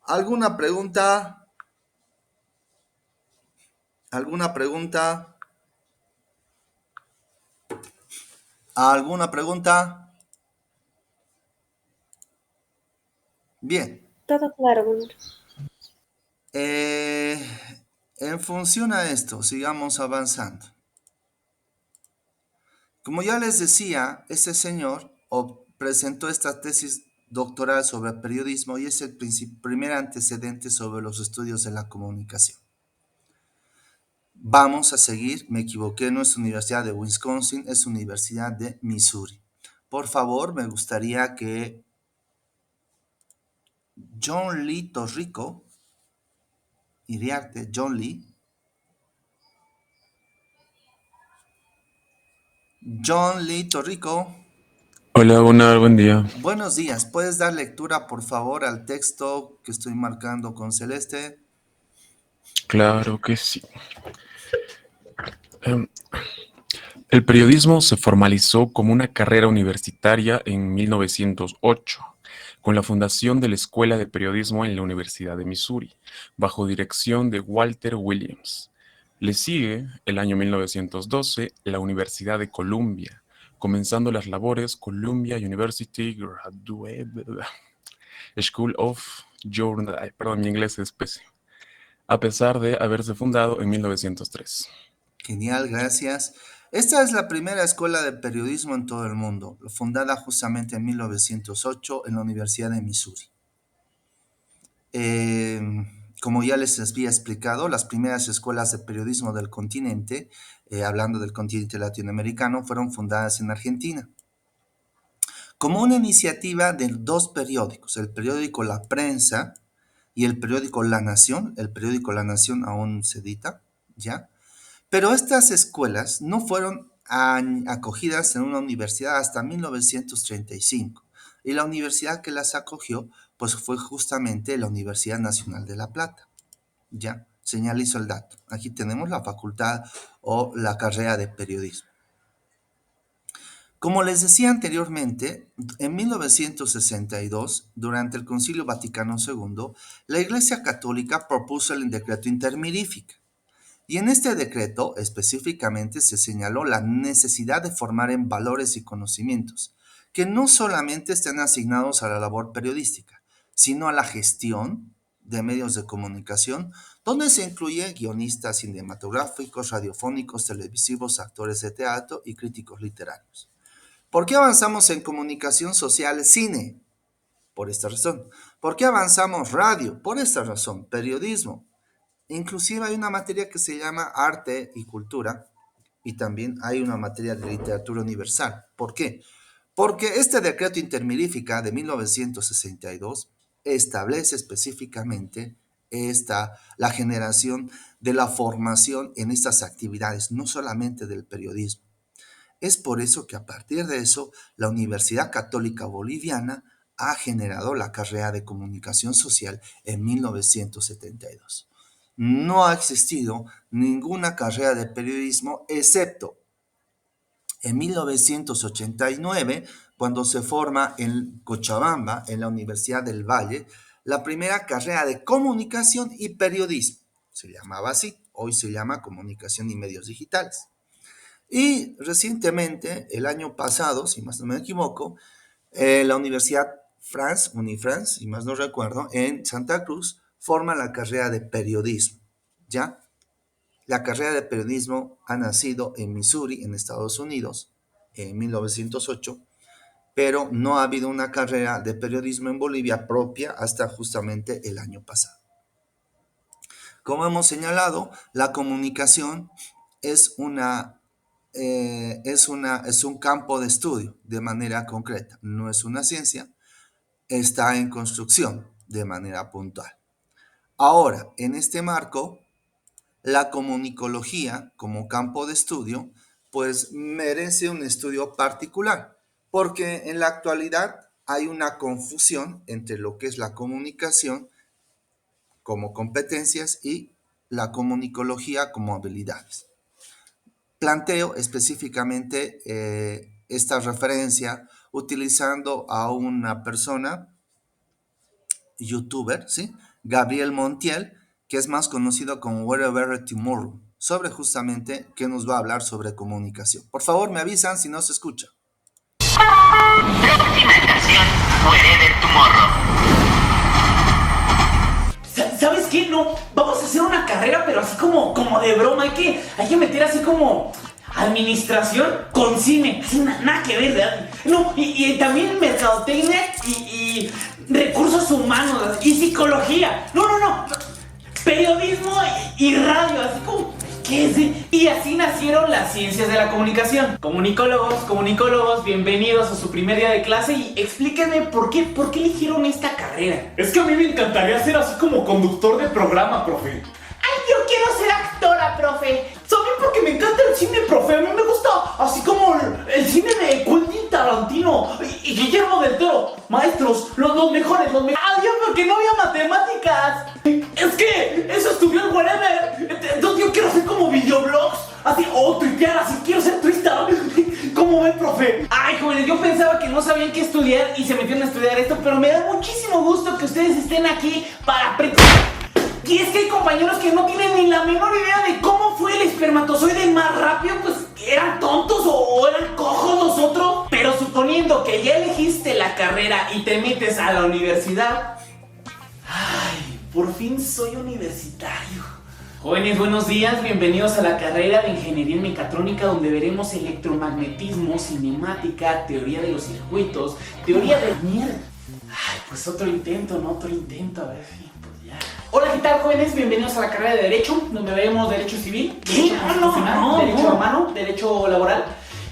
¿Alguna pregunta? ¿Alguna pregunta? ¿Alguna pregunta? Bien. Todo claro, Gunnar. En función a esto, sigamos avanzando. Como ya les decía, este señor presentó esta tesis doctoral sobre periodismo y es el primer antecedente sobre los estudios de la comunicación. Vamos a seguir, me equivoqué, no es Universidad de Wisconsin, es Universidad de Missouri. Por favor, me gustaría que John Lee Torrico, Iriarte, John Lee Torrico. Hola, Gunnar, buen día. Buenos días. ¿Puedes dar lectura, por favor, al texto que estoy marcando con celeste? Claro que sí. El periodismo se formalizó como una carrera universitaria en 1908, con la fundación de la Escuela de Periodismo en la Universidad de Missouri, bajo dirección de Walter Williams. Le sigue, el año 1912, la Universidad de Columbia, comenzando las labores Columbia University Graduate School of Journalism, perdón, mi inglés es pésimo, a pesar de haberse fundado en 1903. Genial, gracias. Esta es la primera escuela de periodismo en todo el mundo, fundada justamente en 1908 en la Universidad de Missouri. Como ya les había explicado, las primeras escuelas de periodismo del continente, hablando del continente latinoamericano, fueron fundadas en Argentina. Como una iniciativa de dos periódicos, el periódico La Prensa y el periódico La Nación. El periódico La Nación aún se edita, ¿ya? Pero estas escuelas no fueron acogidas en una universidad hasta 1935. Y la universidad que las acogió, pues fue justamente la Universidad Nacional de La Plata. Ya, señalizo el dato. Aquí tenemos la facultad o la carrera de periodismo. Como les decía anteriormente, en 1962, durante el Concilio Vaticano II, la Iglesia Católica propuso el decreto intermirífica. Y en este decreto específicamente se señaló la necesidad de formar en valores y conocimientos, que no solamente estén asignados a la labor periodística, sino a la gestión de medios de comunicación, donde se incluye guionistas cinematográficos, radiofónicos, televisivos, actores de teatro y críticos literarios. ¿Por qué avanzamos en comunicación social, cine? Por esta razón. ¿Por qué avanzamos radio? Por esta razón. Periodismo. Inclusive hay una materia que se llama arte y cultura y también hay una materia de literatura universal. ¿Por qué? Porque este decreto intermirífica de 1962 establece específicamente la generación de la formación en estas actividades, no solamente del periodismo. Es por eso que a partir de eso, la Universidad Católica Boliviana ha generado la carrera de comunicación social en 1972. No ha existido ninguna carrera de periodismo excepto en 1989, cuando se forma en Cochabamba, en la Universidad del Valle, la primera carrera de comunicación y periodismo. Se llamaba así, hoy se llama comunicación y medios digitales. Y recientemente, el año pasado, si más no me equivoco, La Universidad Unifrance, si más no recuerdo, en Santa Cruz, forma la carrera de periodismo, ¿ya? La carrera de periodismo ha nacido en Missouri, en Estados Unidos, en 1908, pero no ha habido una carrera de periodismo en Bolivia propia hasta justamente el año pasado. Como hemos señalado, la comunicación es es un campo de estudio de manera concreta, no es una ciencia, está en construcción de manera puntual. Ahora, en este marco, la comunicología como campo de estudio, pues merece un estudio particular, porque en la actualidad hay una confusión entre lo que es la comunicación como competencias y la comunicología como habilidades. Planteo específicamente esta referencia utilizando a una persona, youtuber, ¿sí? Gabriel Montiel, que es más conocido como Wherever Tomorrow, sobre justamente que nos va a hablar sobre comunicación. Por favor, me avisan si no se escucha. Próxima estación, Wherever Tomorrow. ¿Sabes qué? No, vamos a hacer una carrera, pero así como de broma. Hay que meter así como administración con cine. Así nada que ver, ¿verdad? No, y también mercadotecnia y recursos humanos y psicología. No. Periodismo y radio, así como... ¿Qué es? Y así nacieron las ciencias de la comunicación. Comunicólogos, bienvenidos a su primer día de clase y explíquenme por qué eligieron esta carrera. Es que a mí me encantaría ser así como conductor de programa, profe. ¡Ay, yo quiero ser actora, profe! ¿Saben por qué me encanta el cine, profe? A mí me gusta así como el cine de Quentin Tarantino y Guillermo del Toro. Maestros, los mejores. ¡Ah, Dios mío, que no había matemáticas! Es que eso estudió el Wherever. Entonces yo quiero hacer como videoblogs. Así, tuitear, así quiero ser tuista. ¿Cómo ven, profe? Ay, jóvenes, yo pensaba que no sabían qué estudiar y se metieron a estudiar esto, pero me da muchísimo gusto que ustedes estén aquí para aprender. Y es que hay compañeros que no tienen ni la menor idea de cómo fue el espermatozoide más rápido, pues eran tontos o eran cojos nosotros. Pero suponiendo que ya elegiste la carrera y te metes a la universidad, ay, por fin soy universitario. Jóvenes, buenos días, bienvenidos a la carrera de Ingeniería en Mecatrónica, donde veremos electromagnetismo, cinemática, teoría de los circuitos, teoría de mierda. Ay, pues otro intento, a ver si... Hola, ¿qué tal, jóvenes? Bienvenidos a la carrera de Derecho, donde veremos Derecho Civil, Derecho Constitucional, Derecho Romano, Derecho Laboral,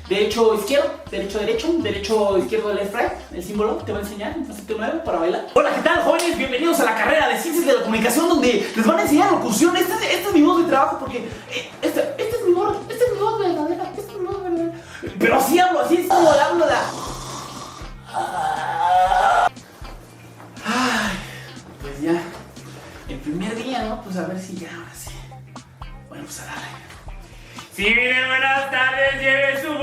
Derecho Izquierdo, Derecho Izquierdo left right, el símbolo te va a enseñar, un pasito nuevo para bailar. Hola, ¿qué tal, jóvenes? Bienvenidos a la carrera de Ciencias de la Comunicación, donde les van a enseñar locución. Este es mi voz de trabajo, porque esta es mi voz verdadera, Pero así hablo, así es como hablo de... Ay, pues ya... El primer día, ¿no? Pues a ver si ya, ahora sí. Bueno, pues a darle. Sí, mire, buenas tardes, lleve su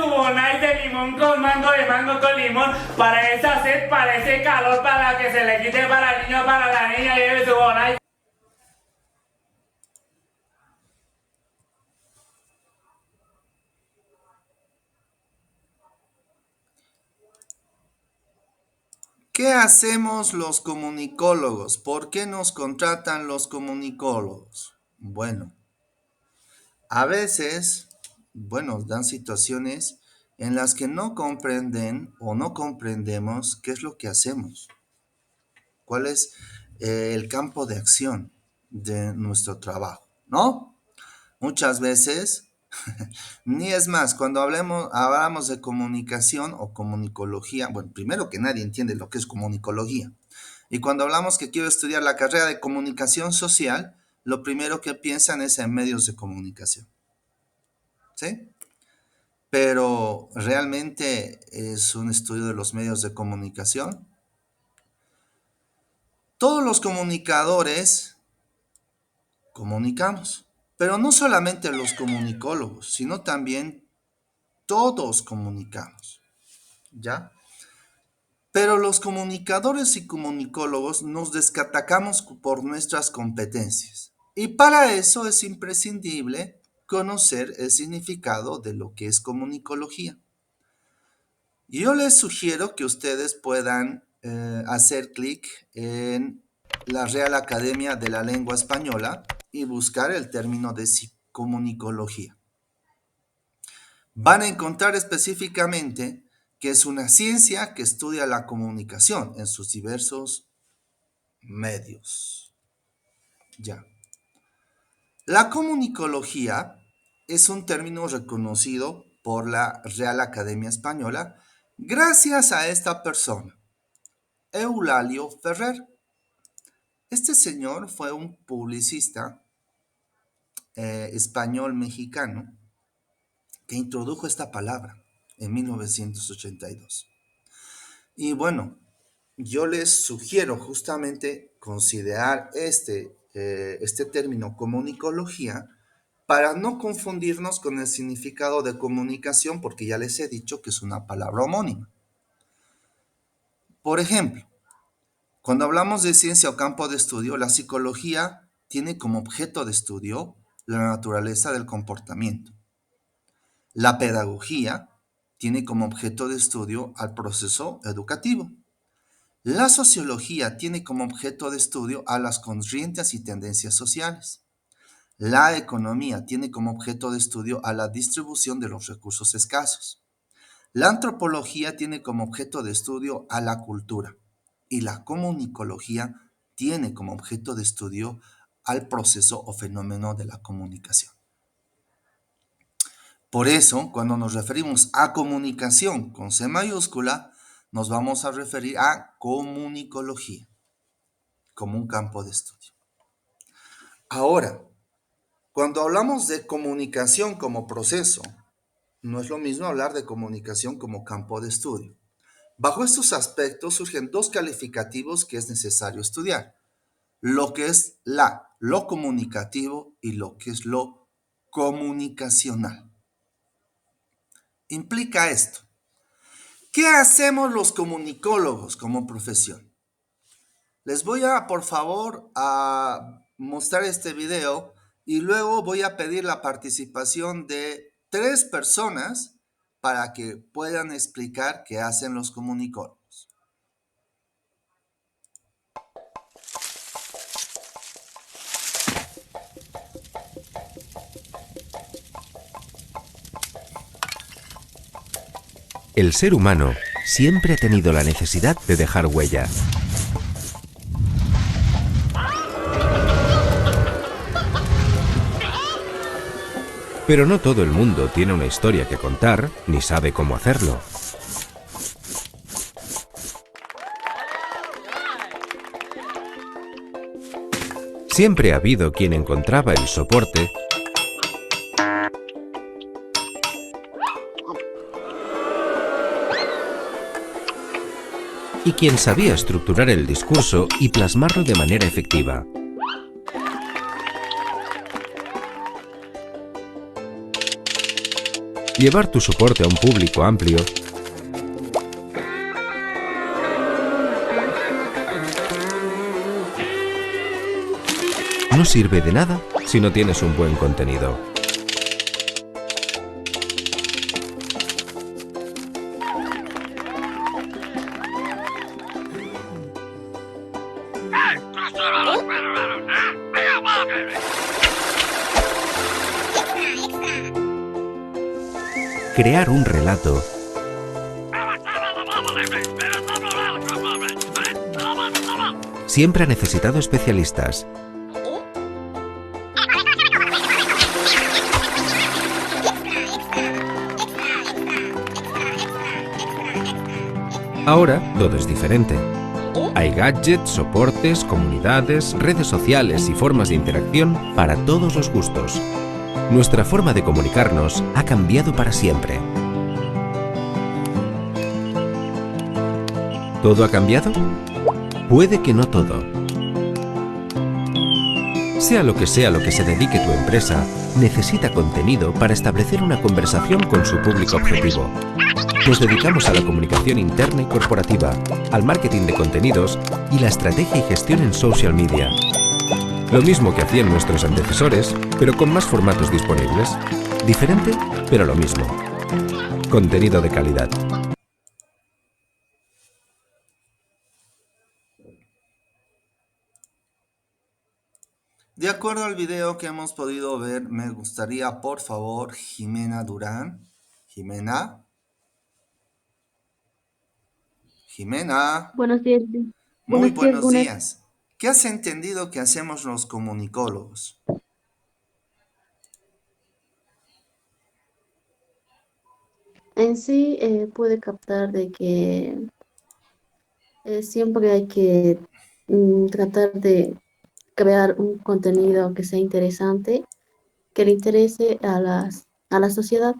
bonais de limón con mango, de mango con limón. Para esa sed, para ese calor, para que se le quite para el niño, para la niña, lleve su bonais. ¿Qué hacemos los comunicólogos? ¿Por qué nos contratan los comunicólogos? Bueno, a veces, dan situaciones en las que no comprenden o no comprendemos qué es lo que hacemos, cuál es el campo de acción de nuestro trabajo, ¿no? Muchas veces, ni es más, cuando hablamos de comunicación o comunicología, bueno, primero que nadie entiende lo que es comunicología. Y cuando hablamos que quiero estudiar la carrera de comunicación social, lo primero que piensan es en medios de comunicación. ¿Sí? Pero ¿realmente es un estudio de los medios de comunicación? Todos los comunicadores comunicamos, pero no solamente los comunicólogos, sino también todos comunicamos, ¿ya? Pero los comunicadores y comunicólogos nos destacamos por nuestras competencias. Y para eso es imprescindible conocer el significado de lo que es comunicología. Yo les sugiero que ustedes puedan hacer clic en la Real Academia de la Lengua Española y buscar el término de comunicología. Van a encontrar específicamente que es una ciencia que estudia la comunicación en sus diversos medios. Ya. La comunicología es un término reconocido por la Real Academia Española gracias a esta persona, Eulalio Ferrer. Este señor fue un publicista español-mexicano que introdujo esta palabra en 1982. Y bueno, yo les sugiero justamente considerar este término comunicología para no confundirnos con el significado de comunicación, porque ya les he dicho que es una palabra homónima. Por ejemplo, cuando hablamos de ciencia o campo de estudio, la psicología tiene como objeto de estudio la naturaleza del comportamiento. La pedagogía tiene como objeto de estudio al proceso educativo. La sociología tiene como objeto de estudio a las corrientes y tendencias sociales. La economía tiene como objeto de estudio a la distribución de los recursos escasos. La antropología tiene como objeto de estudio a la cultura. Y la comunicología tiene como objeto de estudio al proceso o fenómeno de la comunicación. Por eso, cuando nos referimos a comunicación con C mayúscula, nos vamos a referir a comunicología como un campo de estudio. Ahora, cuando hablamos de comunicación como proceso, no es lo mismo hablar de comunicación como campo de estudio. Bajo estos aspectos surgen dos calificativos que es necesario estudiar: lo que es lo comunicativo y lo que es lo comunicacional. Implica esto. ¿Qué hacemos los comunicólogos como profesión? Les voy a, por favor, a mostrar este video y luego voy a pedir la participación de 3 personas para que puedan explicar qué hacen los comunicólogos. El ser humano siempre ha tenido la necesidad de dejar huella. Pero no todo el mundo tiene una historia que contar, ni sabe cómo hacerlo. Siempre ha habido quien encontraba el soporte y quien sabía estructurar el discurso y plasmarlo de manera efectiva. Llevar tu soporte a un público amplio no sirve de nada si no tienes un buen contenido. Crear un relato siempre ha necesitado especialistas. Ahora todo es diferente. Hay gadgets, soportes, comunidades, redes sociales y formas de interacción para todos los gustos. Nuestra forma de comunicarnos ha cambiado para siempre. ¿Todo ha cambiado? Puede que no todo. Sea lo que se dedique tu empresa, necesita contenido para establecer una conversación con su público objetivo. Nos dedicamos a la comunicación interna y corporativa, al marketing de contenidos y la estrategia y gestión en social media. Lo mismo que hacían nuestros antecesores, pero con más formatos disponibles. Diferente, pero lo mismo. Contenido de calidad. De acuerdo al video que hemos podido ver, me gustaría, por favor, Jimena Durán. Jimena. Jimena. Buenos días, Muy buenos días, buenos Gunnar. días. ¿Qué has entendido que hacemos los comunicólogos? En sí, pude captar de que siempre hay que tratar de crear un contenido que sea interesante, que le interese a la sociedad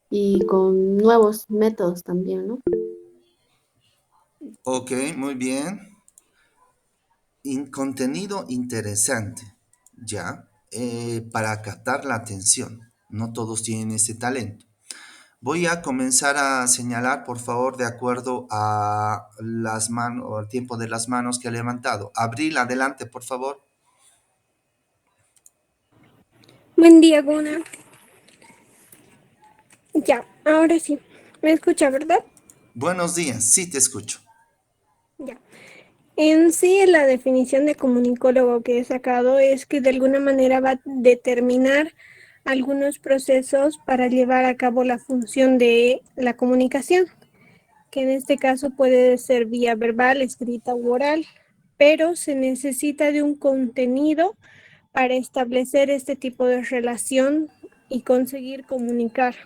y con nuevos métodos también, ¿no? Ok, muy bien. Contenido interesante, ¿ya? Para captar la atención. No todos tienen ese talento. Voy a comenzar a señalar, por favor, de acuerdo a las manos o al tiempo de las manos que ha levantado. Abril, adelante, por favor. Buen día, Gunnar. Ya, ahora sí. ¿Me escucha, verdad? Buenos días, sí te escucho. Ya. En sí, la definición de comunicólogo que he sacado es que de alguna manera va a determinar algunos procesos para llevar a cabo la función de la comunicación, que en este caso puede ser vía verbal, escrita u oral, pero se necesita de un contenido para establecer este tipo de relación y conseguir comunicar.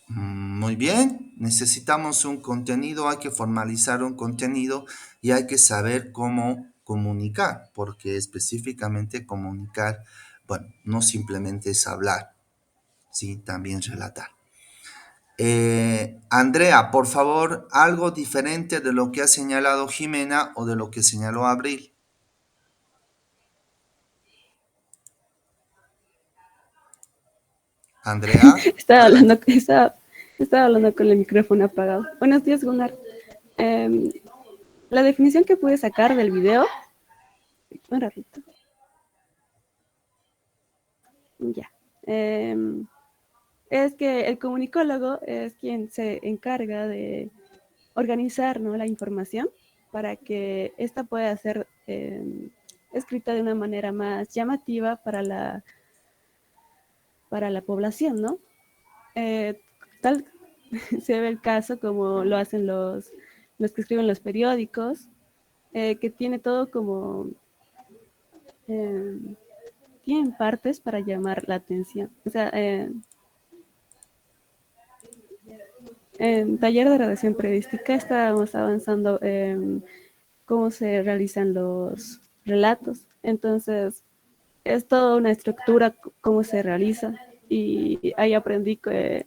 Muy bien, necesitamos un contenido, hay que formalizar un contenido y hay que saber cómo comunicar, porque específicamente comunicar, bueno, no simplemente es hablar, sí, también relatar. Andrea, por favor, algo diferente de lo que ha señalado Jimena o de lo que señaló Abril. Andrea, Estaba adelante. hablando, estaba hablando con el micrófono apagado. Buenos días, Gunnar. La definición que pude sacar del video. Un ratito. Ya. Es que el comunicólogo es quien se encarga de organizar, ¿no?, la información para que ésta pueda ser escrita de una manera más llamativa para la población, ¿no? Tal se ve el caso como lo hacen los que escriben los periódicos, que tiene todo como tienen partes para llamar la atención. O sea, en taller de redacción periodística estábamos avanzando en cómo se realizan los relatos. Entonces, es toda una estructura, cómo se realiza, y ahí aprendí que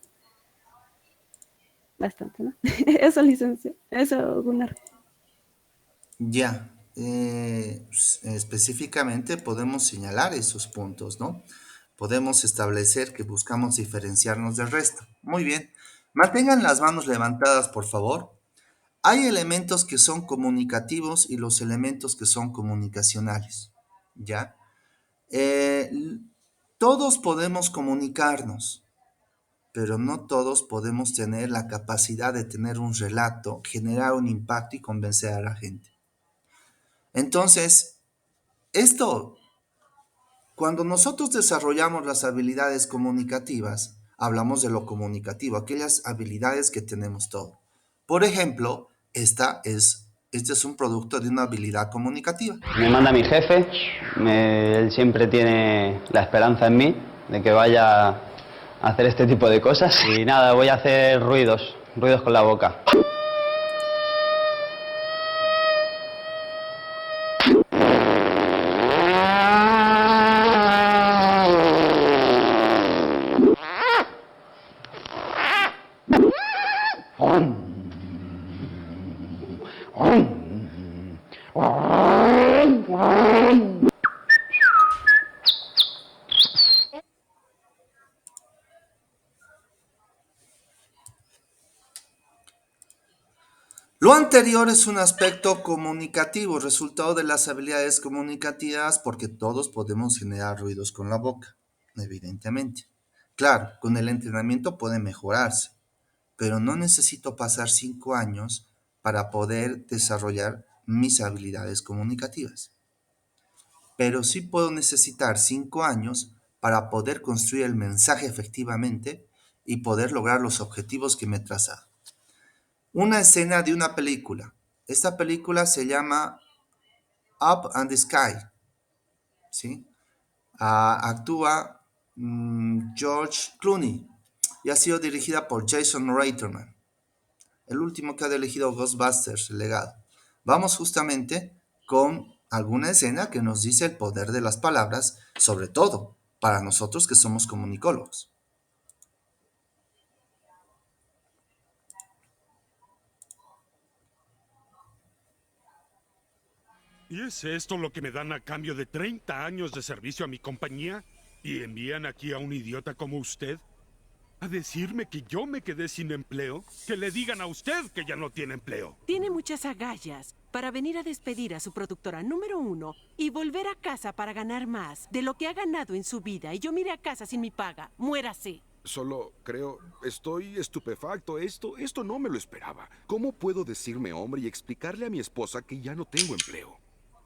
bastante, ¿no? Eso, licencia. Eso, Gunnar. Ya, específicamente podemos señalar esos puntos, ¿no? Podemos establecer que buscamos diferenciarnos del resto. Muy bien. Mantengan las manos levantadas, por favor. Hay elementos que son comunicativos y los elementos que son comunicacionales, ¿ya? Todos podemos comunicarnos, pero no todos podemos tener la capacidad de tener un relato, generar un impacto y convencer a la gente. Entonces, cuando nosotros desarrollamos las habilidades comunicativas, hablamos de lo comunicativo, aquellas habilidades que tenemos todos. Por ejemplo, este es un producto de una habilidad comunicativa. Me manda mi jefe, él siempre tiene la esperanza en mí de que vaya a hacer este tipo de cosas. Y nada, voy a hacer ruidos con la boca. Lo anterior es un aspecto comunicativo, resultado de las habilidades comunicativas, porque todos podemos generar ruidos con la boca, evidentemente. Claro, con el entrenamiento puede mejorarse, pero no necesito pasar 5 años para poder desarrollar mis habilidades comunicativas. Pero sí puedo necesitar 5 años para poder construir el mensaje efectivamente y poder lograr los objetivos que me he trazado. Una escena de una película. Esta película se llama Up and the Sky, ¿sí? Actúa George Clooney y ha sido dirigida por Jason Reitman, el último que ha dirigido Ghostbusters, el legado. Vamos justamente con alguna escena que nos dice el poder de las palabras, sobre todo para nosotros que somos comunicólogos. ¿Y es esto lo que me dan a cambio de 30 años de servicio a mi compañía? ¿Y envían aquí a un idiota como usted? ¿A decirme que yo me quedé sin empleo? Que le digan a usted que ya no tiene empleo. Tiene muchas agallas para venir a despedir a su productora número 1 y volver a casa para ganar más de lo que ha ganado en su vida. Y yo miré a casa sin mi paga. Muérase. Solo estoy estupefacto. Esto no me lo esperaba. ¿Cómo puedo decirme hombre y explicarle a mi esposa que ya no tengo empleo?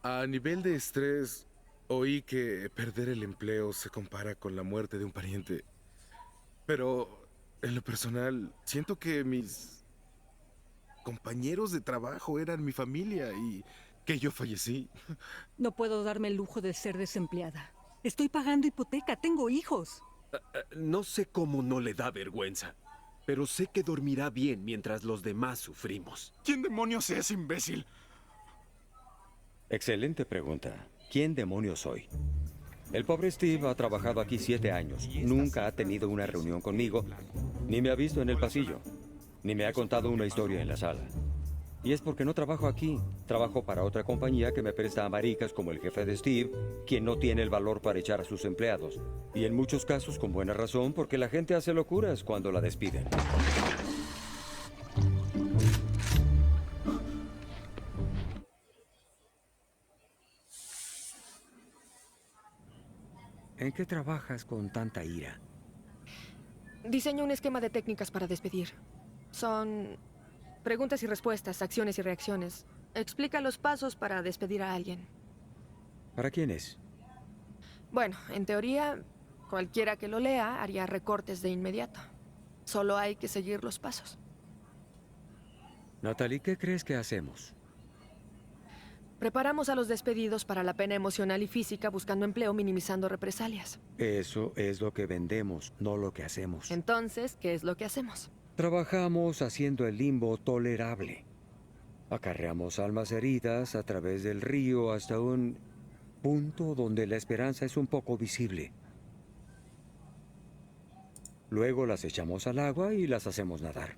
A nivel de estrés, oí que perder el empleo se compara con la muerte de un pariente. Pero, en lo personal, siento que mis compañeros de trabajo eran mi familia y que yo fallecí. No puedo darme el lujo de ser desempleada. Estoy pagando hipoteca, tengo hijos. No sé cómo no le da vergüenza, pero sé que dormirá bien mientras los demás sufrimos. ¿Quién demonios es, imbécil? Excelente pregunta. ¿Quién demonios soy? El pobre Steve ha trabajado aquí 7 años. Nunca ha tenido una reunión conmigo, ni me ha visto en el pasillo, ni me ha contado una historia en la sala. Y es porque no trabajo aquí. Trabajo para otra compañía que me presta a maricas como el jefe de Steve, quien no tiene el valor para echar a sus empleados. Y en muchos casos con buena razón, porque la gente hace locuras cuando la despiden. ¿En qué trabajas con tanta ira? Diseño un esquema de técnicas para despedir. Son preguntas y respuestas, acciones y reacciones. Explica los pasos para despedir a alguien. ¿Para quién es? Bueno, en teoría, cualquiera que lo lea haría recortes de inmediato. Solo hay que seguir los pasos. Natalie, ¿qué crees que hacemos? Preparamos a los despedidos para la pena emocional y física buscando empleo minimizando represalias. Eso es lo que vendemos, no lo que hacemos. Entonces, ¿qué es lo que hacemos? Trabajamos haciendo el limbo tolerable. Acarreamos almas heridas a través del río hasta un punto donde la esperanza es un poco visible. Luego las echamos al agua y las hacemos nadar.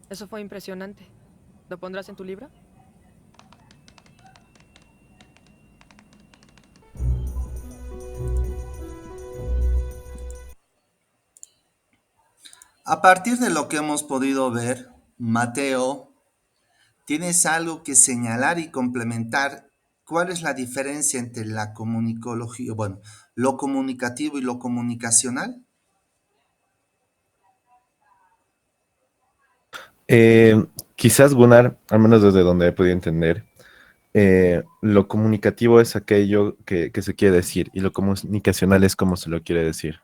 Eso fue impresionante. ¿Lo pondrás en tu libro? A partir de lo que hemos podido ver, Mateo, ¿tienes algo que señalar y complementar? ¿Cuál es la diferencia entre la comunicología, bueno, lo comunicativo y lo comunicacional? Quizás, Gunnar, al menos desde donde he podido entender, lo comunicativo es aquello que se quiere decir y lo comunicacional es cómo se lo quiere decir.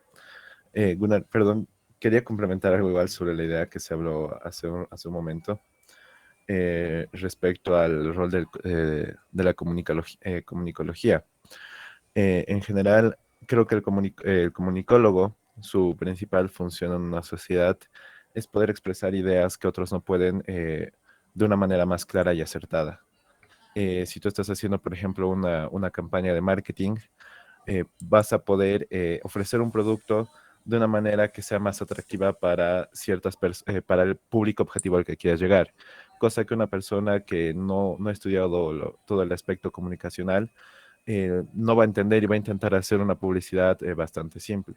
Gunnar, perdón, quería complementar algo igual sobre la idea que se habló hace un momento respecto al rol de la comunicología. En general, creo que el comunicólogo, su principal función en una sociedad es poder expresar ideas que otros no pueden de una manera más clara y acertada. Si tú estás haciendo, por ejemplo, una campaña de marketing, vas a poder ofrecer un producto de una manera que sea más atractiva para para el público objetivo al que quieras llegar. Cosa que una persona que no ha estudiado todo el aspecto comunicacional no va a entender y va a intentar hacer una publicidad bastante simple.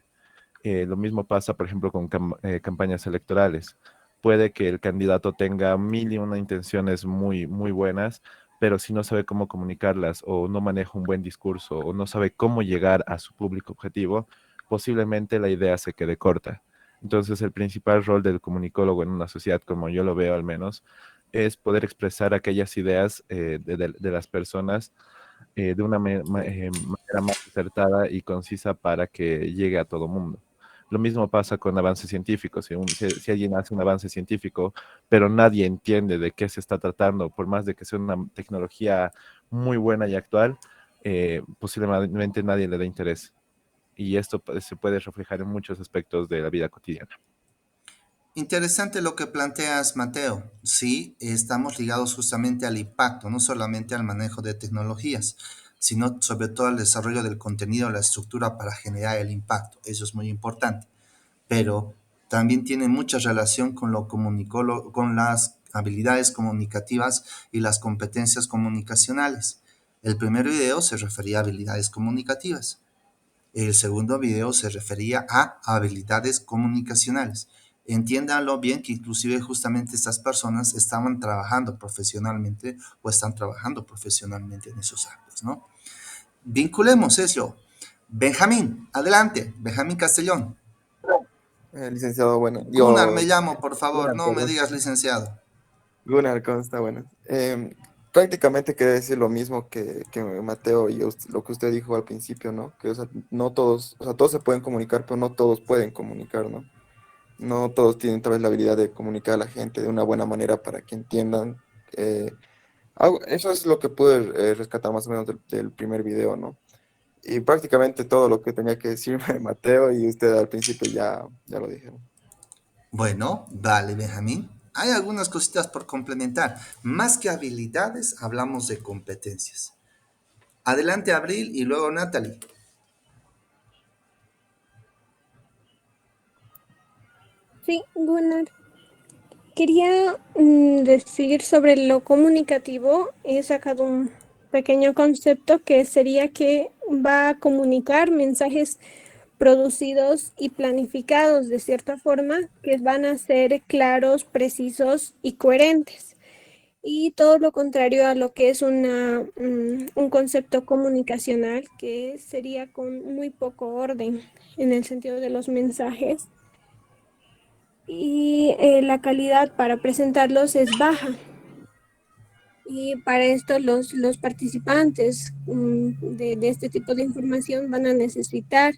Lo mismo pasa, por ejemplo, con campañas electorales. Puede que el candidato tenga 1001 intenciones muy, muy buenas, pero si no sabe cómo comunicarlas o no maneja un buen discurso o no sabe cómo llegar a su público objetivo, posiblemente la idea se quede corta. Entonces, el principal rol del comunicólogo en una sociedad, como yo lo veo al menos, es poder expresar aquellas ideas de las personas de una manera más acertada y concisa para que llegue a todo mundo. Lo mismo pasa con avances científicos. Si alguien hace un avance científico, pero nadie entiende de qué se está tratando, por más de que sea una tecnología muy buena y actual, posiblemente nadie le dé interés. Y esto se puede reflejar en muchos aspectos de la vida cotidiana. Interesante lo que planteas, Mateo. Sí, estamos ligados justamente al impacto, no solamente al manejo de tecnologías, sino sobre todo al desarrollo del contenido, la estructura para generar el impacto. Eso es muy importante. Pero también tiene mucha relación con con las habilidades comunicativas y las competencias comunicacionales. El primer video se refería a habilidades comunicativas. El segundo video se refería a habilidades comunicacionales. Entiéndanlo bien que inclusive justamente estas personas estaban trabajando profesionalmente o están trabajando profesionalmente en esos actos, ¿no? Vinculemos eso. Benjamín, adelante. Benjamín Castellón. Licenciado, bueno, Gunnar yo... me llamo, por favor, Gunnar, no me perdón. digas licenciado. Gunnar, ¿cómo está? Bueno, prácticamente quería decir lo mismo que Mateo y lo que usted dijo al principio, ¿no? Que, o sea, no todos, o sea, todos se pueden comunicar, pero no todos pueden comunicar, ¿no? No todos tienen tal vez la habilidad de comunicar a la gente de una buena manera para que entiendan. eh, Eso es lo que pude rescatar más o menos del primer video, ¿no? Y prácticamente todo lo que tenía que decirme Mateo y usted al principio ya lo dijeron. Bueno, vale, Benjamín. Hay algunas cositas por complementar. Más que habilidades, hablamos de competencias. Adelante, Abril, y luego Natalie. Sí, Gunnar. Quería decir sobre lo comunicativo. He sacado un pequeño concepto que sería que va a comunicar mensajes producidos y planificados de cierta forma que van a ser claros, precisos y coherentes. Y todo lo contrario a lo que es un concepto comunicacional que sería con muy poco orden en el sentido de los mensajes y la calidad para presentarlos es baja. Y para esto los participantes de este tipo de información van a necesitar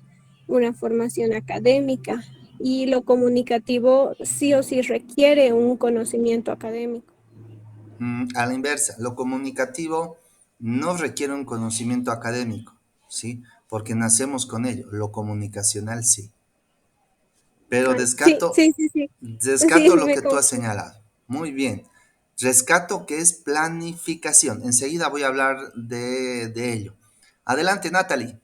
una formación académica y lo comunicativo sí o sí requiere un conocimiento académico. A la inversa, lo comunicativo no requiere un conocimiento académico, ¿sí? Porque nacemos con ello. Lo comunicacional sí. Pero Sí, descarto sí, sí, sí. Sí, lo me que tú has confundo. señalado. Muy bien. Rescato que es planificación. Enseguida voy a hablar de ello. Adelante, Natalie.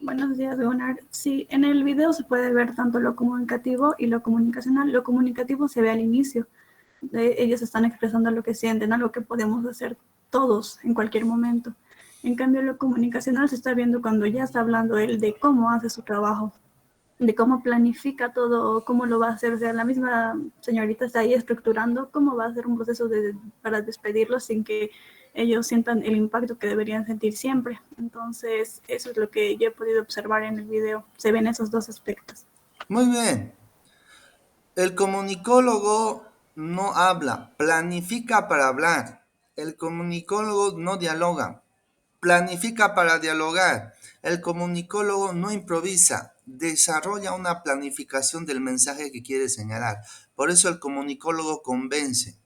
Buenos días, Gunnar. Sí, en el video se puede ver tanto lo comunicativo y lo comunicacional. Lo comunicativo se ve al inicio. Ellos están expresando lo que sienten, algo que podemos hacer todos en cualquier momento. En cambio, lo comunicacional se está viendo cuando ya está hablando él de cómo hace su trabajo, de cómo planifica todo, cómo lo va a hacer. O sea, la misma señorita está ahí estructurando cómo va a hacer un proceso para despedirlos sin que ellos sientan el impacto que deberían sentir siempre. Entonces, eso es lo que yo he podido observar en el video. Se ven esos dos aspectos. Muy bien. El comunicólogo no habla, planifica para hablar. El comunicólogo no dialoga, planifica para dialogar. El comunicólogo no improvisa, desarrolla una planificación del mensaje que quiere señalar. Por eso el comunicólogo convence.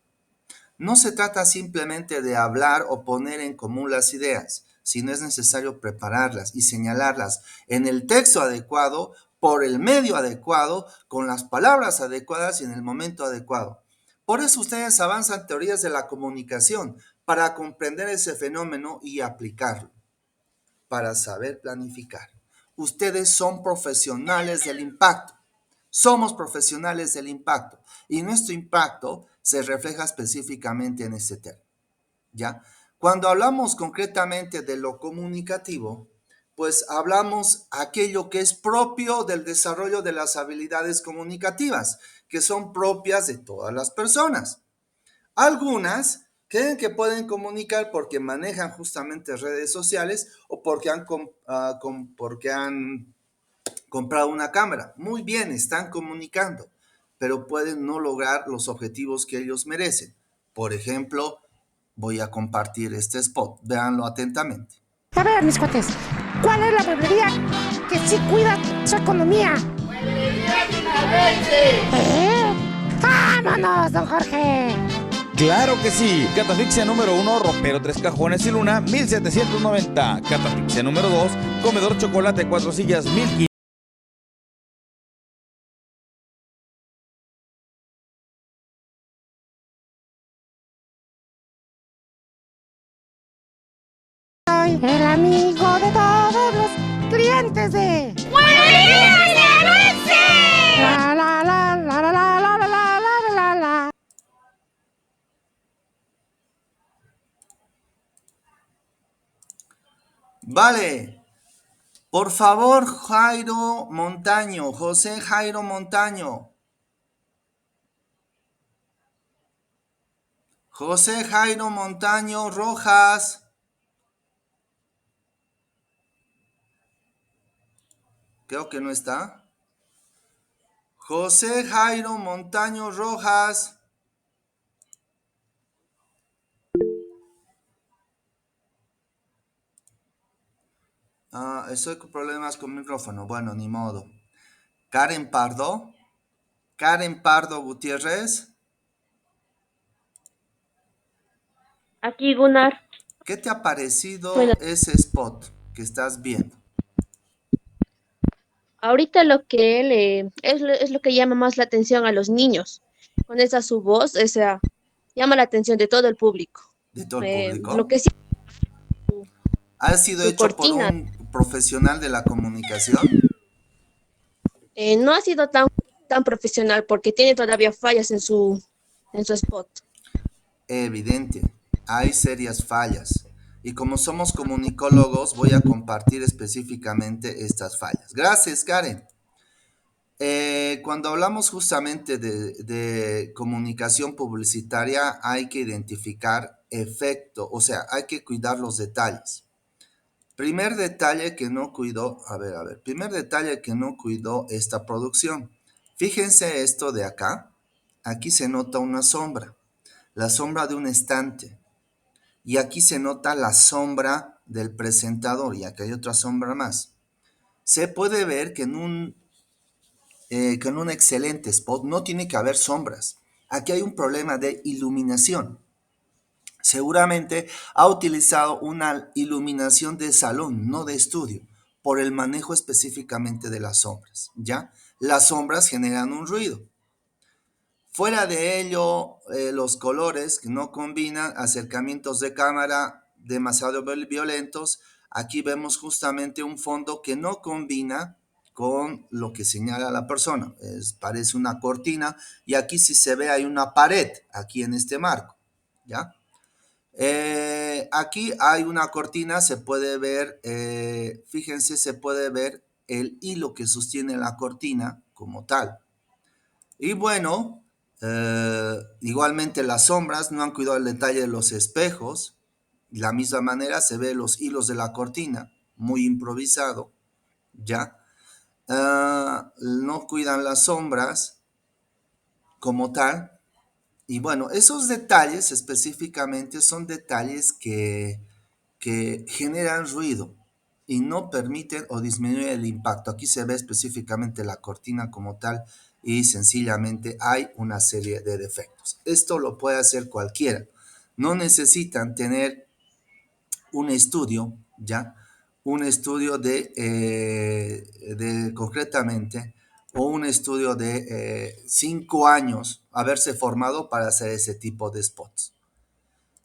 No se trata simplemente de hablar o poner en común las ideas, sino es necesario prepararlas y señalarlas en el texto adecuado, por el medio adecuado, con las palabras adecuadas y en el momento adecuado. Por eso ustedes avanzan teorías de la comunicación, para comprender ese fenómeno y aplicarlo, para saber planificar. Ustedes son profesionales del impacto. Somos profesionales del impacto y nuestro impacto se refleja específicamente en este tema, ¿ya? Cuando hablamos concretamente de lo comunicativo, pues hablamos aquello que es propio del desarrollo de las habilidades comunicativas, que son propias de todas las personas. Algunas creen que pueden comunicar porque manejan justamente redes sociales o porque han comprado una cámara. Muy bien, están comunicando. pero pueden no lograr los objetivos que ellos merecen. Por ejemplo, voy a compartir este spot. Véanlo atentamente. A ver, mis cuates, ¿cuál es la mueblería que sí cuida su economía? ¡Mueblería Tinabetse! ¡Vámonos, don Jorge! ¡Claro que sí! Catafixia número 1, ropero 3 cajones y luna, 1790. Catafixia número 2, comedor chocolate 4 sillas, 1500. El amigo de todos los clientes de ¡Mueblería Tinabetse! La la la la la la la la la la la. Vale. Por favor, Jairo Montaño, José Jairo Montaño. José Jairo Montaño Rojas. Creo que no está. José Jairo Montaño Rojas. Estoy con problemas con micrófono. Bueno, ni modo. Karen Pardo. Karen Pardo Gutiérrez. Aquí, Gunnar. ¿Qué te ha parecido Bueno. ese spot que estás viendo? Ahorita lo que él es lo que llama más la atención a los niños. Con esa su voz, esa llama la atención de todo el público. ¿De todo el público? Lo que sí, ¿Ha sido su hecho cortina. por un profesional de la comunicación? No ha sido tan profesional porque tiene todavía fallas en su spot. Evidente, hay serias fallas. Y como somos comunicólogos, voy a compartir específicamente estas fallas. Gracias, Karen. Cuando hablamos justamente de comunicación publicitaria, hay que identificar efecto, o sea, hay que cuidar los detalles. Primer detalle que no cuidó, primer detalle que no cuidó esta producción. Fíjense esto de acá. Aquí se nota una sombra, la sombra de un estante. Y aquí se nota la sombra del presentador, y aquí hay otra sombra más. Se puede ver que en un excelente spot no tiene que haber sombras. Aquí hay un problema de iluminación. Seguramente ha utilizado una iluminación de salón, no de estudio, por el manejo específicamente de las sombras, ¿ya? Las sombras generan un ruido. Fuera de ello, los colores que no combinan, acercamientos de cámara demasiado violentos. Aquí vemos justamente un fondo que no combina con lo que señala la persona. Parece una cortina y aquí si se ve hay una pared, aquí en este marco, ¿ya? Aquí hay una cortina, se puede ver, fíjense, se puede ver el hilo que sostiene la cortina como tal. Y bueno, igualmente las sombras, no han cuidado el detalle de los espejos. De la misma manera se ve los hilos de la cortina, muy improvisado, ¿ya? No cuidan las sombras como tal. Y bueno, esos detalles específicamente son detalles que generan ruido y no permiten o disminuyen el impacto. Aquí se ve específicamente la cortina como tal y sencillamente hay una serie de defectos. Esto lo puede hacer cualquiera. No necesitan tener un estudio, ¿ya? Un estudio concretamente, o un estudio de 5 años, haberse formado para hacer ese tipo de spots.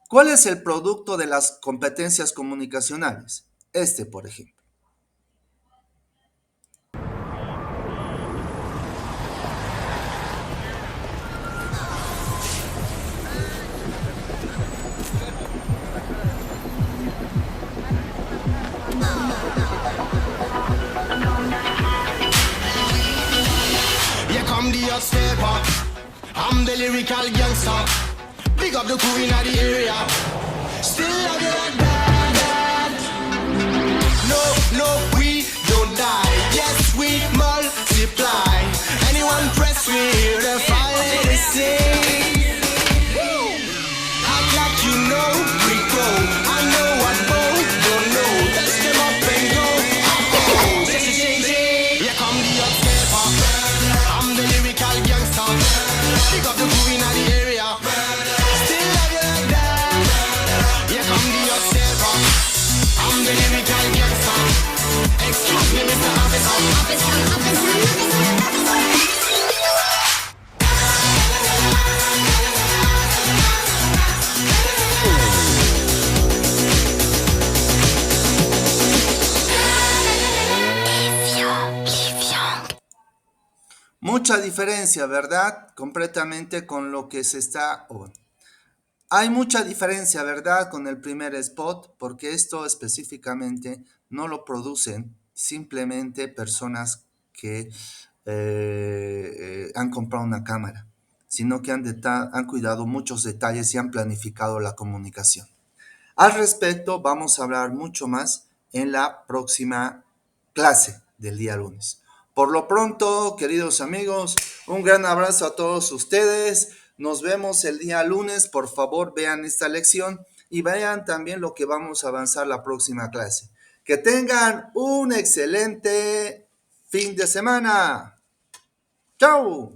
¿Cuál es el producto de las competencias comunicacionales? Este, por ejemplo. I'm the hot stepper. I'm the lyrical gangster. Big up the crew in the area. Still love you like that. No, we don't die. Yes, we multiply. Anyone Don't press me, hear the fire they sing. Act like you know, we go. I know what both don't know. Touch them up and go. Oh, this is changing. Here come the upstepper. I'm the lyrical gangster. Pick up the crew in the area. Still love you like that. Here come the upstepper. I'm the lyrical gangster. Excuse me, Mr. Officer. Mucha diferencia, ¿verdad? Completamente con lo que se está... Hay mucha diferencia, ¿verdad? Con el primer spot, porque esto específicamente no lo producen simplemente personas que han comprado una cámara, sino que han cuidado muchos detalles y han planificado la comunicación. Al respecto, vamos a hablar mucho más en la próxima clase del día lunes. Por lo pronto, queridos amigos, un gran abrazo a todos ustedes. Nos vemos el día lunes. Por favor, vean esta lección y vean también lo que vamos a avanzar la próxima clase. Que tengan un excelente fin de semana. ¡Chao!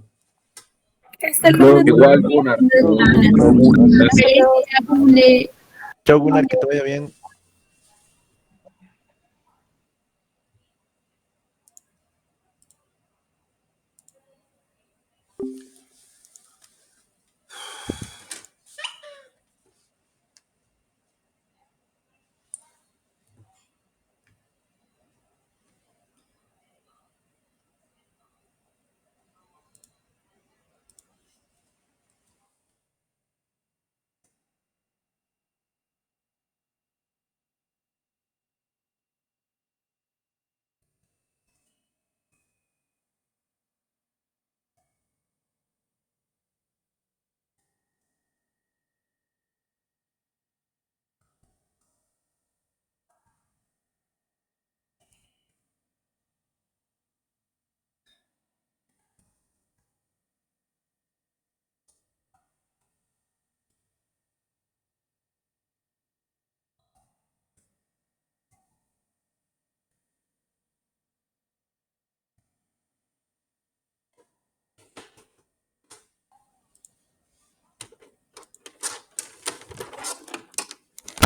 Chao, Gunnar, que te vaya bien.